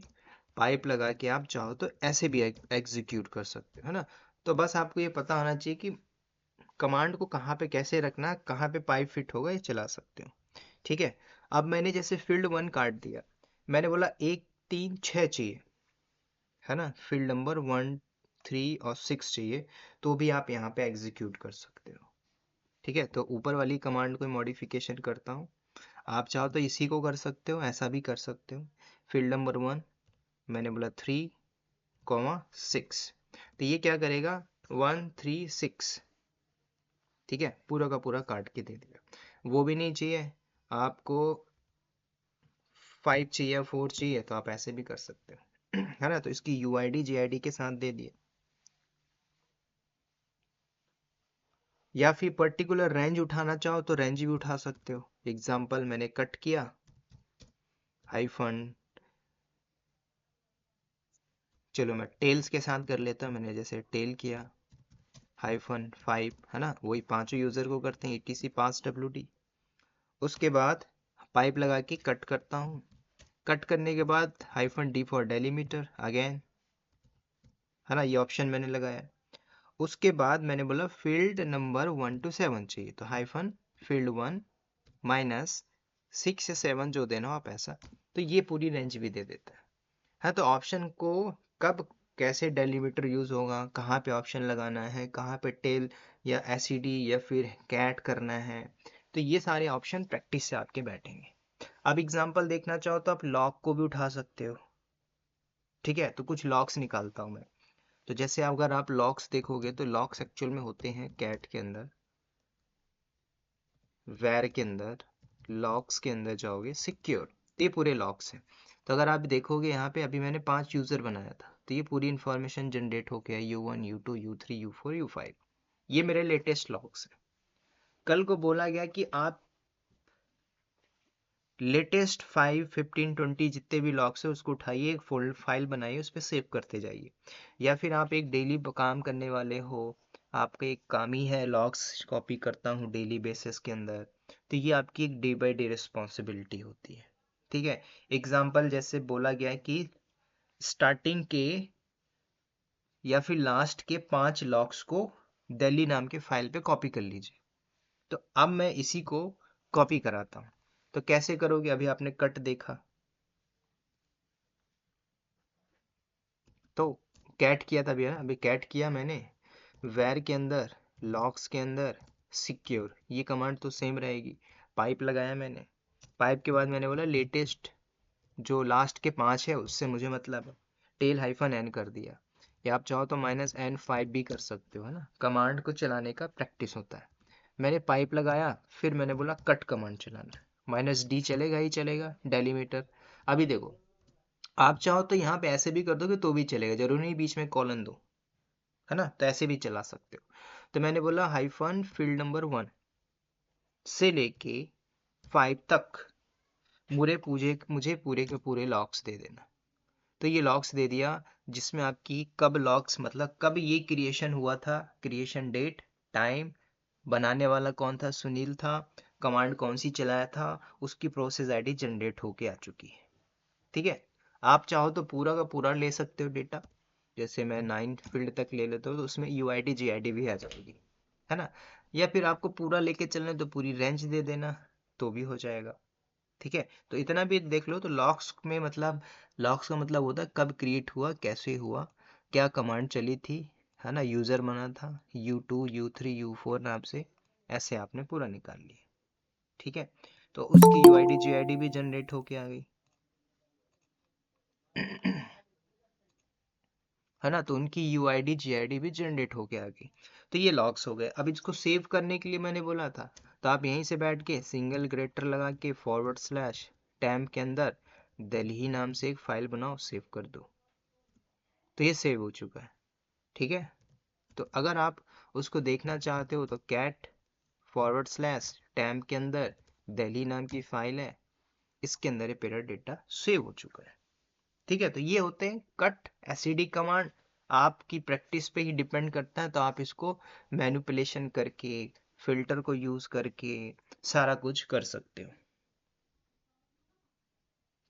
पाइप लगा के आप चाहो तो ऐसे भी एग्जीक्यूट कर सकते हो, है ना। तो बस आपको ये पता होना चाहिए कि कमांड को कहाँ पे कैसे रखना, कहाँ पे पाइप फिट होगा, ये चला सकते हो, ठीक है। अब मैंने जैसे फील्ड 1 काट दिया, मैंने बोला 1 3 6 चाहिए, है ना, फील्ड नंबर 1, 3 और 6 चाहिए, तो भी आप यहाँ पे एग्जीक्यूट कर सकते हो। ठीक है, तो ऊपर वाली कमांड को मॉडिफिकेशन करता हूँ। आप चाहो तो इसी को कर सकते हो, ऐसा भी कर सकते हो। फील्ड नंबर 1 मैंने बोला 3, 6, तो ये क्या करेगा 1, 3, 6। ठीक है, पूरा का पूरा काट के दे दिया। वो भी नहीं चाहिए आपको, 5 चाहिए, 4 चाहिए, तो आप ऐसे भी कर सकते हो। है ना, तो इसकी UID GID के साथ दे दिए। या फिर पर्टिकुलर रेंज उठाना चाहो तो रेंज भी उठा सकते हो। एग्जाम्पल मैंने कट किया हाइफन, चलो मैं टेल्स के साथ कर लेता हूँ। मैंने जैसे टेल किया -5, है ना, वही पांचों यूजर को करते हैं ETC पास WD। उसके बाद पाइप लगा के कट करता हूँ। कट करने के बाद -D फॉर डेलीमीटर अगेन, है ना, ये ऑप्शन मैंने लगाया। उसके बाद मैंने बोला फील्ड नंबर 1 to 7 चाहिए, तो फील्ड 1 -6 या 7 जो देना हो आप ऐसा, तो ये पूरी रेंज भी दे देता है। हाँ, तो ऑप्शन को कब कैसे डेलीमीटर यूज होगा, कहाँ पे ऑप्शन लगाना है, कहाँ पे टेल या SED या फिर कैट करना है, तो ये सारे ऑप्शन प्रैक्टिस से आपके बैठेंगे। अब एग्जांपल देखना चाहो तो आप लॉग को भी उठा सकते हो। ठीक है, तो कुछ लॉग्स निकालता हूँ मैं। तो जैसे अगर आप लॉग्स देखोगे तो लॉग्स एक्चुअल में होते हैं कैट के अंदर, वेर के अंदर, लॉग्स के अंदर जाओगे सिक्योर, ये पूरे लॉग्स हैं। तो अगर आप देखोगे यहाँ पे अभी मैंने 5 यूजर बनाया था, तो ये पूरी इंफॉर्मेशन जनरेट हो गया U1, U2, U3, U4, U5। ये मेरे लेटेस्ट लॉग्स हैं। कल को बोला गया कि आप लेटेस्ट 5, 15, 20 जितने भी लॉग्स है उसको उठाइए, एक फोल्ड फाइल बनाइए, उस पर सेव करते जाइए। या फिर आप एक डेली काम करने वाले हो, आपका एक काम ही है लॉग्स कॉपी करता हूँ डेली बेसिस के अंदर, तो ये आपकी एक डे बाय डे रिस्पॉन्सिबिलिटी होती है। ठीक है, एग्जाम्पल जैसे बोला गया है कि स्टार्टिंग के या फिर लास्ट के 5 लॉग्स को दिल्ली नाम के फाइल पे कॉपी कर लीजिए। तो अब मैं इसी को कॉपी कराता हूँ। तो कैसे करोगे, अभी आपने कट देखा, तो कैट किया था भैया, अभी कैट किया मैंने, वेर के अंदर, लॉक्स के अंदर, सिक्योर, ये कमांड तो सेम रहेगी। पाइप लगाया मैंने, पाइप के बाद मैंने बोला लेटेस्ट जो लास्ट के 5 है उससे मुझे मतलब है, टेल -N कर दिया। या आप चाहो तो -N5 भी कर सकते हो, है ना, कमांड को चलाने का प्रैक्टिस होता है। मैंने पाइप लगाया, फिर मैंने बोला कट कमांड चलाना है, -D चलेगा ही चलेगा डेलीमीटर। अभी देखो, आप चाहो तो यहाँ पे ऐसे भी कर दोगे तो भी चलेगा, जरूरी नहीं बीच में कॉलन दो, है ना, तो ऐसे भी चला सकते हो। तो मैंने बोला हाइफन फील्ड नंबर 1 से लेके 5 तक मुझे पूरे के पूरे लॉक्स दे देना। तो ये लॉक्स दे दिया, जिसमें आपकी कब लॉक्स मतलब कब ये क्रिएशन हुआ था, क्रिएशन डेट, टाइम, बनाने वाला कौन था, सुनील था, कमांड कौन सी चलाया था, उसकी प्रोसेस आईडी जनरेट होके आ चुकी है। ठीक है, आप चाहो तो पूरा का पूरा ले सकते हो डेटा, जैसे मैं 9 फील्ड तक ले लेता हूँ तो उसमें UID GID भी आ जाएगी, है ना। या फिर आपको पूरा लेके चलना है तो पूरी रेंज दे देना, तो भी हो जाएगा। ठीक है, तो इतना भी देख लो। तो लॉक्स में मतलब, लॉक्स का मतलब होता है कब क्रिएट हुआ, कैसे हुआ, क्या कमांड चली थी, है ना, यूजर बना था U2, U3, U4 नाम से, ऐसे आपने पूरा निकाल लिया। ठीक है, तो उसकी UID GID भी जनरेट होके आ गई, है ना, तो उनकी UID GID भी जनरेट होके आ गई। तो ये लॉग्स हो गए। अब इसको सेव करने के लिए मैंने बोला था, तो आप यहीं से बैठ के सिंगल ग्रेटर लगा के / टैम्प के अंदर दिल्ली नाम से एक फाइल बनाओ, सेव कर दो, तो ये सेव हो चुका है। ठीक है, तो अगर आप उसको देखना चाहते हो तो कैट / टैम्प के अंदर दिल्ली नाम की फाइल है, इसके अंदर ये मेरा डेटा सेव हो चुका है। ठीक है, तो ये होते हैं कट SED कमांड। आपकी प्रैक्टिस पे ही डिपेंड करता है, तो आप इसको मैनिपुलेशन करके, फिल्टर को यूज करके सारा कुछ कर सकते हो।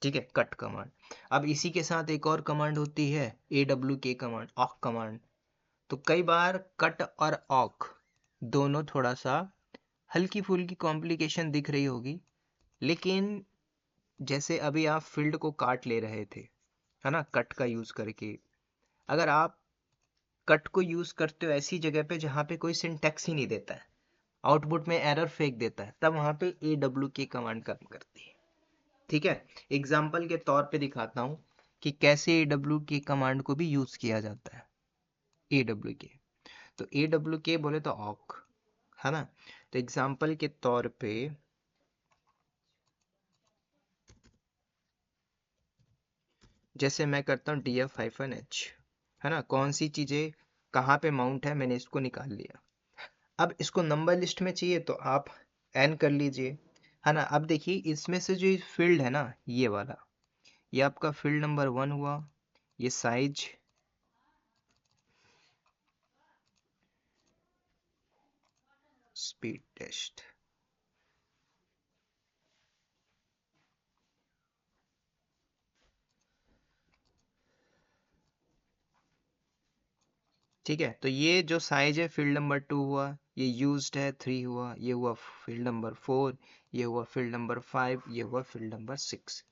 ठीक है, कट कमांड। अब इसी के साथ एक और कमांड होती है AWK कमांड, ऑक कमांड। तो कई बार कट और ऑक दोनों थोड़ा सा हल्की फुल्की कॉम्प्लिकेशन दिख रही होगी, लेकिन जैसे अभी आप फील्ड को काट ले रहे थे, है ना, कट का यूज करके, अगर आप कट को यूज करते हो ऐसी जगह पे जहाँ पे कोई सिंटैक्स ही नहीं देता है, आउटपुट में एरर फेंक देता है, तब वहां पे AWK कमांड काम करती है। ठीक है, एग्जाम्पल के तौर पे दिखाता हूँ कि कैसे AWK कमांड को भी यूज किया जाता है। AWK, तो AWK बोले तो ऑक, है ना। तो एग्जाम्पल के तौर पे जैसे मैं करता हूँ df-h, है ना, कौन सी चीजें कहाँ पे माउंट है मैंने इसको निकाल लिया। अब इसको नंबर लिस्ट में चाहिए तो आप n कर लीजिए, है ना। अब देखिए इसमें से जो फील्ड है ना, ये वाला, ये आपका फील्ड नंबर 1 हुआ, ये साइज, स्पीड टेस्ट, ठीक है। तो ये जो साइज है फील्ड नंबर 2 हुआ, ये यूज्ड है 3 हुआ, ये हुआ फील्ड नंबर 4, ये हुआ फील्ड नंबर 5, ये हुआ फील्ड नंबर 6,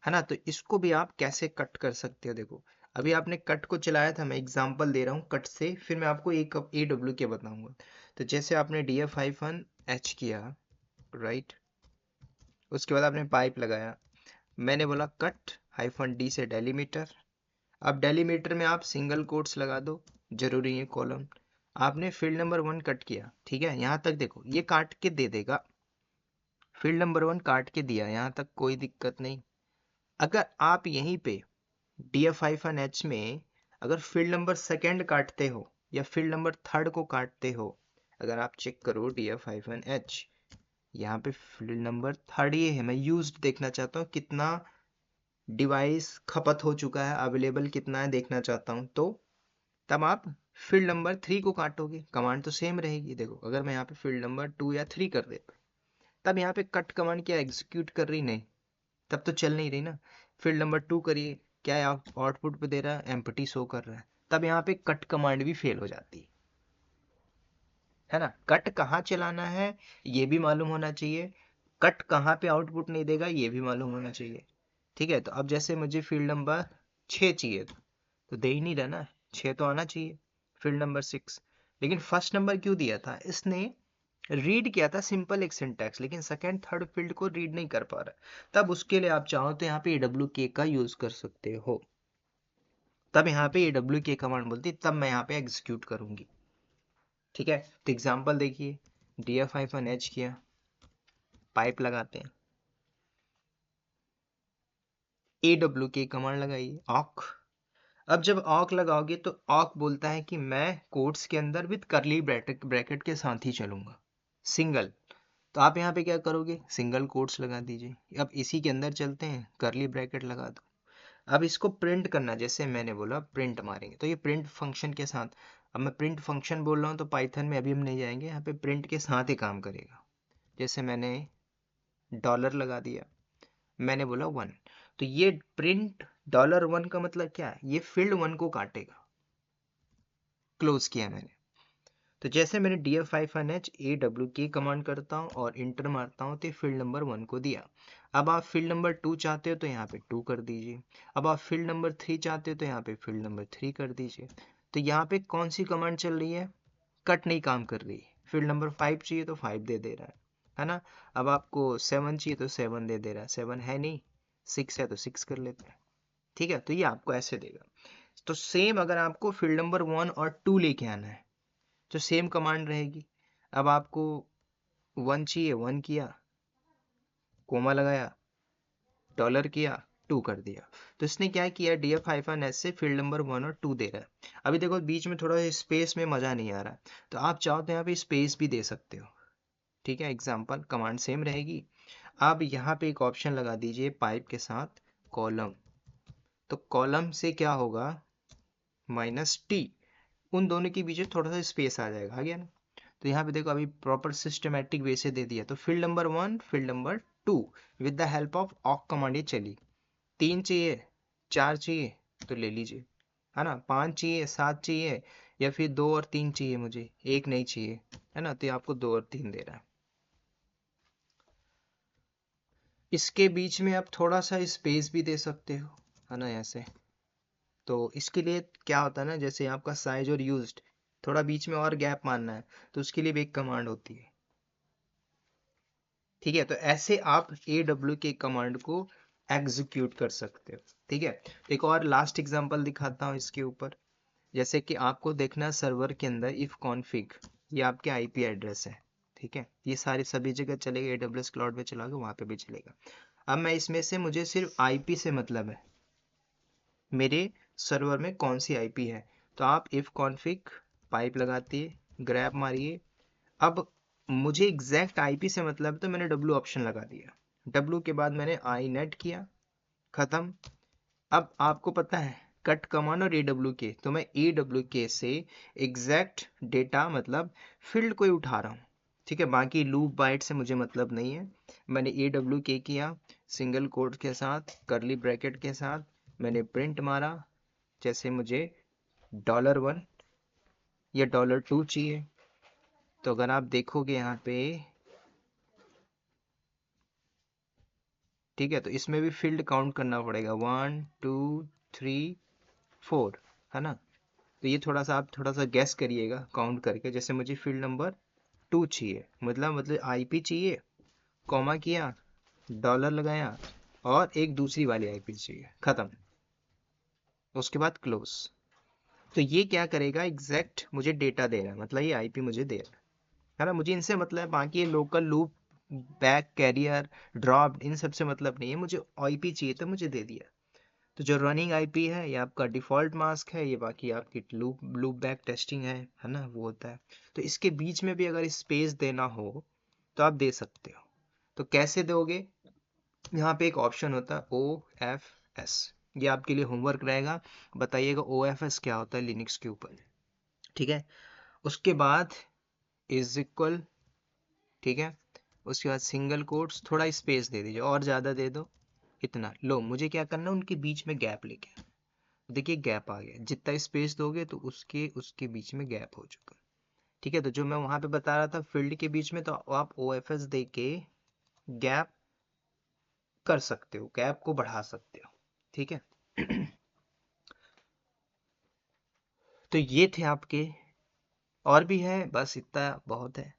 है ना। तो इसको भी आप कैसे कट कर सकते हो, देखो अभी आपने कट को चलाया था, मैं एग्जांपल दे रहा हूँ कट से, फिर मैं आपको एक AWK बताऊंगा। तो जैसे आपने df-h किया, राइट, उसके बाद आपने पाइप लगाया, मैंने बोला कट -d से डेलीमीटर। अब डेलीमीटर में आप सिंगल कोट्स लगा दो, जरूरी है कॉलम। आपने फील्ड नंबर 1 कट किया, ठीक है, यहाँ तक देखो ये काट के दे देगा, फील्ड नंबर 1 काट के दिया, यहाँ तक कोई दिक्कत नहीं। अगर आप यहीं पे df-h में अगर फील्ड नंबर सेकंड काटते हो या फील्ड नंबर थर्ड को काटते हो, अगर आप चेक करो df-h, यहाँ पे फील्ड नंबर थर्ड ये है, मैं यूज्ड देखना चाहता हूँ कितना डिवाइस खपत हो चुका है, अवेलेबल कितना है देखना चाहता हूँ, तो तब आप फील्ड नंबर 3 को काटोगे, कमांड तो सेम रहेगी। देखो अगर मैं यहाँ पे फील्ड नंबर 2 या 3 कर देता, तब यहाँ पे कट कमांड क्या एग्जीक्यूट कर रही, नहीं, तब तो चल नहीं रही ना। फील्ड नंबर 2 करिए, क्या है आउटपुट पे दे रहा है, एम्प्टी शो कर रहा है, तब यहाँ पे कट कमांड भी फेल हो जाती है ना। कट कहाँ चलाना है ये भी मालूम होना चाहिए, कट कहाँ पे आउटपुट नहीं देगा ये भी मालूम होना चाहिए। ठीक है, तो अब जैसे मुझे फील्ड नंबर 6 चाहिए था, तो दे ही नहीं रहा ना, 6 तो आना चाहिए, फील्ड नंबर 6, लेकिन फर्स्ट नंबर क्यों दिया था, इसने रीड किया था सिंपल एक सिंटैक्स, लेकिन सेकंड थर्ड फील्ड को रीड नहीं कर पा रहा। तब उसके लिए आप चाहो तो यहाँ पे AWK का यूज कर सकते हो, तब यहाँ पे AWK कमांड बोलती, तब मैं यहाँ पे एग्जीक्यूट करूंगी। ठीक है, तो एग्जांपल देखिए, df-h किया, पाइप लगाते हैं, AWK कमांड लगाइए, ऑक। अब जब ऑक लगाओगे तो ऑक बोलता है कि मैं कोट्स के अंदर विद करली ब्रैकेट ब्रैकेट के साथ ही चलूंगा, सिंगल। तो आप यहाँ पे क्या करोगे, सिंगल कोट्स लगा दीजिए। अब इसी के अंदर चलते हैं, करली ब्रैकेट लगा दो। अब इसको प्रिंट करना, जैसे मैंने बोला प्रिंट मारेंगे, तो ये प्रिंट फंक्शन के साथ, अब मैं प्रिंट फंक्शन बोल रहा हूँ तो पाइथन में अभी हम नहीं जाएंगे, यहाँ पे प्रिंट के साथ ही काम करेगा। जैसे मैंने डॉलर लगा दिया, मैंने बोला 1, तो ये प्रिंट $1 का मतलब क्या है, ये फील्ड 1 को काटेगा, क्लोज किया मैंने। तो जैसे मैंने df-h AWK कमांड करता हूँ और इंटर मारता हूँ, तो फील्ड नंबर 1 को दिया। अब आप फील्ड नंबर 2 चाहते हो तो यहाँ पे 2 कर दीजिए, अब आप फील्ड नंबर 3 चाहते हो तो यहाँ पे फील्ड नंबर 3 कर दीजिए। तो यहाँ पे कौन सी कमांड चल रही है, कट नहीं काम कर रही। फील्ड नंबर 5 चाहिए तो 5 दे दे रहा है ना। अब आपको 7 चाहिए तो 7 दे दे रहा है, 7 है नहीं, 6 है तो 6 कर लेते हैं। ठीक है, तो ये आपको ऐसे देगा। तो सेम अगर आपको फील्ड नंबर 1 और 2 लेके आना है तो सेम कमांड रहेगी। अब आपको 1 चाहिए, 1 किया, कोमा लगाया, डॉलर किया, 2 कर दिया। तो इसने क्या किया, df-h से फील्ड नंबर 1 और 2 दे रहा है। अभी देखो बीच में थोड़ा स्पेस में मजा नहीं आ रहा, तो आप चाहो तो यहाँ पे स्पेस भी दे सकते हो। ठीक है, एग्जाम्पल कमांड सेम रहेगी। आप यहाँ पे एक ऑप्शन लगा दीजिए पाइप के साथ कॉलम, तो कॉलम से क्या होगा, -t, उन दोनों के बीच में थोड़ा सा स्पेस आ जाएगा, आ गया ना। तो यहाँ पे देखो अभी प्रॉपर सिस्टमेटिक वे से दे दिया, तो field number 1 field number 2 with the help of ऑक कमांड ये चली। 3 चाहिए, 4 चाहिए तो ले लीजिए, है ना, 5 चाहिए, 7 चाहिए, या फिर 2 और 3 चाहिए, मुझे 1 नहीं चाहिए, है ना, तो ये आपको 2 और 3 दे रहा है। इसके बीच में आप थोड़ा सा स्पेस भी दे सकते हो, है ना, ऐसे। तो इसके लिए क्या होता है ना, जैसे आपका साइज और यूज्ड, थोड़ा बीच में और गैप मानना है, तो उसके लिए भी एक कमांड होती है। ठीक है, तो ऐसे आप AW के कमांड को एग्जीक्यूट कर सकते हो। ठीक है, एक और लास्ट एग्जांपल दिखाता हूँ इसके ऊपर। जैसे कि आपको देखना सर्वर के अंदर इफ कॉन्फिग, ये आपके आईपी एड्रेस है। ठीक है, ये सारे सभी जगह चलेगा, AWS क्लाउड में चलाओगे वहां पे भी चलेगा। अब मैं इसमें से, मुझे सिर्फ आईपी से मतलब है, मेरे सर्वर में कौन सी आईपी है। तो आप इफ कॉन्फिग पाइप लगाती ग्रैब मारिए। अब मुझे एग्जैक्ट आईपी से मतलब है, तो मैंने डब्ल्यू ऑप्शन लगा दिया। डब्ल्यू के बाद मैंने आई नेट किया, खत्म। अब आपको पता है कट कमांड और AW के, तो मैं AW के से एग्जैक्ट डेटा मतलब फील्ड को ही उठा रहा हूँ। ठीक है, बाकी लूप बाइट से मुझे मतलब नहीं है। मैंने AW के किया, सिंगल कोट के साथ, करली ब्रैकेट के साथ, मैंने प्रिंट मारा। जैसे मुझे $1 या $2 चाहिए, तो अगर आप देखोगे यहाँ पे, ठीक है, तो इसमें भी फील्ड काउंट करना पड़ेगा, 1 2 3 4, है ना। तो ये थोड़ा सा आप थोड़ा सा गैस करिएगा काउंट करके। जैसे मुझे फील्ड नंबर 2 चाहिए, मतलब आईपी चाहिए, कॉमा किया, डॉलर लगाया, और एक दूसरी वाली आईपी चाहिए, खत्म। उसके बाद क्लोज। तो ये क्या करेगा, एग्जैक्ट मुझे डेटा दे रहा है, मतलब ये आईपी मुझे दे रहा है ना। मुझे इनसे मतलब है, बाकी ये local loop, back carrier, drop, इन सब से मतलब नहीं है, मुझे आईपी चाहिए तो मुझे दे दिया। तो जो रनिंग आईपी है ये आपका डिफॉल्ट मास्क है, ये बाकी आपकी लूप लूप बैक टेस्टिंग है ना, वो होता है। तो इसके बीच में भी अगर स्पेस देना हो तो आप दे सकते हो। तो कैसे दोगे, यहाँ पे एक ऑप्शन होता है OFS, ये आपके लिए होमवर्क रहेगा। बताइएगा OFS क्या होता है लिनक्स के ऊपर। ठीक है, उसके बाद इज इक्वल, ठीक है, उसके बाद सिंगल कोट्स, थोड़ा स्पेस दे दीजिए और ज़्यादा दे दो, इतना लो। मुझे क्या करना है, उनके बीच में गैप लेके, देखिए गैप आ गया, जितना स्पेस दोगे तो उसके उसके बीच में गैप हो चुका। ठीक है, तो जो मैं वहां पे बता रहा था फील्ड के बीच में, तो आप OFS दे के गैप कर सकते हो, गैप को बढ़ा सकते हो। ठीक है। तो ये थे आपके, और भी है, बस इतना बहुत है।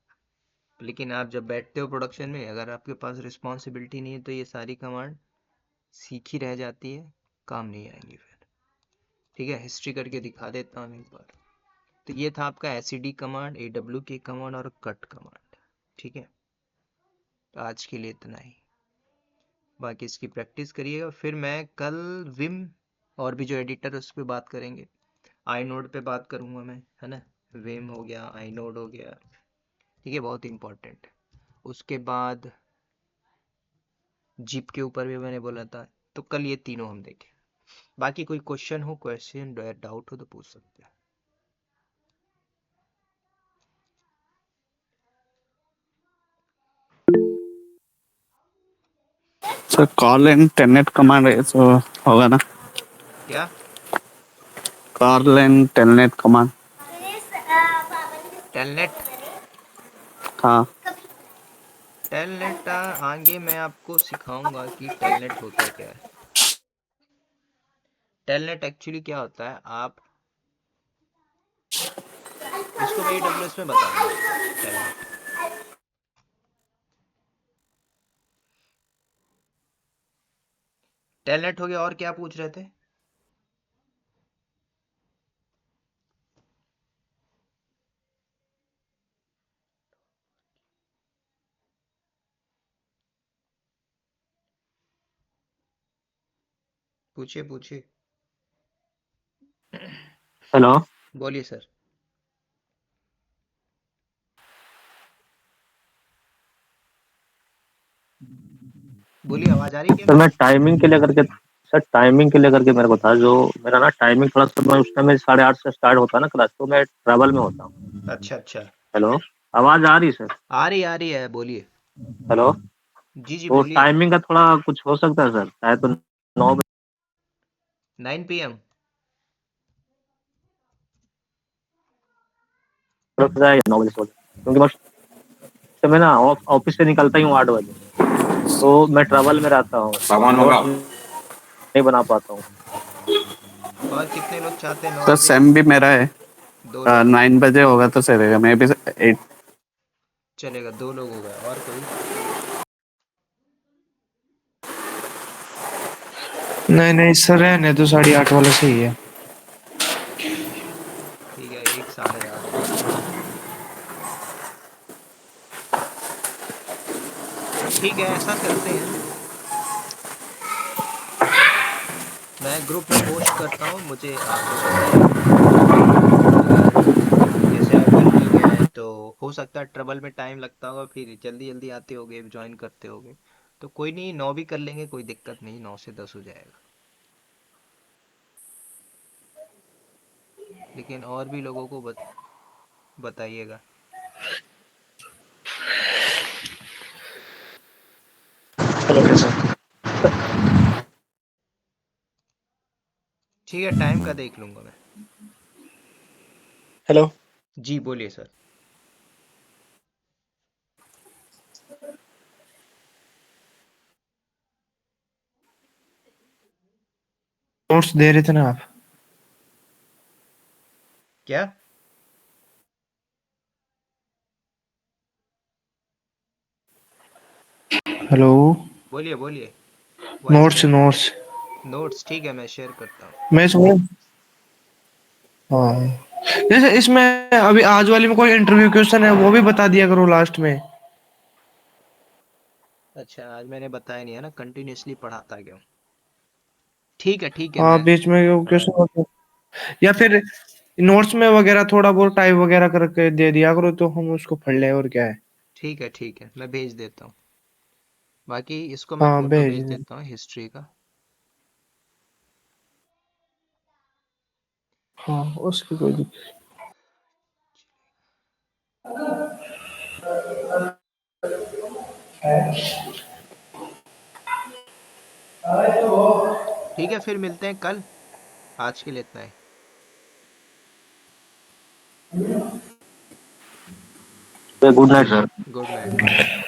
लेकिन आप जब बैठते हो प्रोडक्शन में, अगर आपके पास रिस्पॉन्सिबिलिटी नहीं है, तो ये सारी कमांड सीखी रह जाती है, काम नहीं आएंगी फिर। ठीक है, हिस्ट्री करके दिखा देता हूँ एक बार। तो ये था आपका SCD कमांड, AW के कमांड और कट कमांड। ठीक है, तो आज के लिए इतना ही, बाकी इसकी प्रैक्टिस करिएगा। फिर मैं कल विम और भी जो एडिटर है उस पर बात करेंगे। आई नोड पे बात करूंगा मैं, है ना। विम हो गया, आई नोड हो गया, ठीक है, बहुत इंपॉर्टेंट। उसके बाद जिप के ऊपर भी मैंने बोला था। तो कल ये तीनों हम देखें। बाकी कोई क्वेश्चन डाउट हो तो पूछ सकते हैं। Sir call and telnet command है तो होगा ना? क्या? Call and telnet command. Telnet? हाँ टेलनेट आगे मैं आपको सिखाऊंगा कि टेलनेट होता क्या है। टेलनेट एक्चुअली क्या होता है, आप इसको मैं AWS में बताऊंगा। टेलनेट, टेलनेट हो गया, और क्या पूछ रहे थे? पूछिए पूछिए। हेलो बोलिए सर। बोलिए, आवाज आ रही है क्या सर, मेरी? मैं टाइमिंग के लिए करके, सर टाइमिंग के लिए करके मेरे को था, जो मेरा ना टाइमिंग थोड़ा सा, मैं उस टाइम में 8:30 से स्टार्ट होता है ना क्लास, तो मैं ट्रैवल में होता हूँ। अच्छा अच्छा। हेलो, आवाज आ रही सर? आ रही है, बोलिए। हेलो, जी जी तो बोलिए। टाइमिंग का थोड़ा कुछ हो सकता है सर, चाहे तो 9 बजे 9 PM? तक जाए या 9 बजे से हो जाए। क्योंकि बस मैं ना ऑफिस से निकलता ही हूँ 8 बजे, तो मैं ट्रैवल में रहता हूँ, सामान नोट्स मंगाओ। नहीं बना पाता हूँ। और कितने लोग चाहते हैं 9 सर बजे? सेम भी मेरा है, 2 लोग 9 बजे होगा तो चलेगा, मैं भी 8। चलेगा, 2 लोग हो गए। और कोई? नहीं नहीं सर, रहने तो 8:30 वाला सही है। ठीक है, एक 8:30 का। ठीक है, ऐसा करते हैं, मैं ग्रुप में पोस्ट करता हूँ, मुझे आपको पता ही है, अगर जैसे आप वर्किंग हैं तो हो सकता है ट्रबल में टाइम लगता होगा, फिर जल्दी जल्दी आते होगे, ज्वाइन करते होगे, तो कोई नहीं, 9 भी कर लेंगे, कोई दिक्कत नहीं, 9 से 10 हो जाएगा। लेकिन और भी लोगों को बताइएगा। Okay sir. ठीक है, टाइम का देख लूंगा मैं। हेलो। जी बोलिए सर। नोट्स दे रहे थे ना आप? क्या? हेलो। बोलिए बोलिए, वॉइस नोट्स नहीं आ नोट्स। रही। नोट्स ठीक है, मैं शेयर करता हूँ। मैं समझ। हाँ, जैसे इसमें अभी आज वाली में कोई इंटरव्यू क्वेश्चन है वो भी बता दिया करो लास्ट में। अच्छा, आज मैंने बताया नहीं है ना, कंटिन्यूअसली पढ़ाता गया हूँ। ठीक है, हाँ, मैं बीच में क्वेश्चन या फिर नोट्स में वगैरह थोड़ा बहुत टाइप वगैरह करके दे दिया करो तो हम उसको पढ़ ले, और क्या है। ठीक है, मैं भेज देता हूँ। बाकी इसको मैं हाँ फोटो भेज भेज देना। देता हूँ, हिस्ट्री का। हाँ, उसकी कोई दिक्कत। ठीक है, फिर मिलते हैं कल, आज के लिए इतना ही। Good night sir. Good night.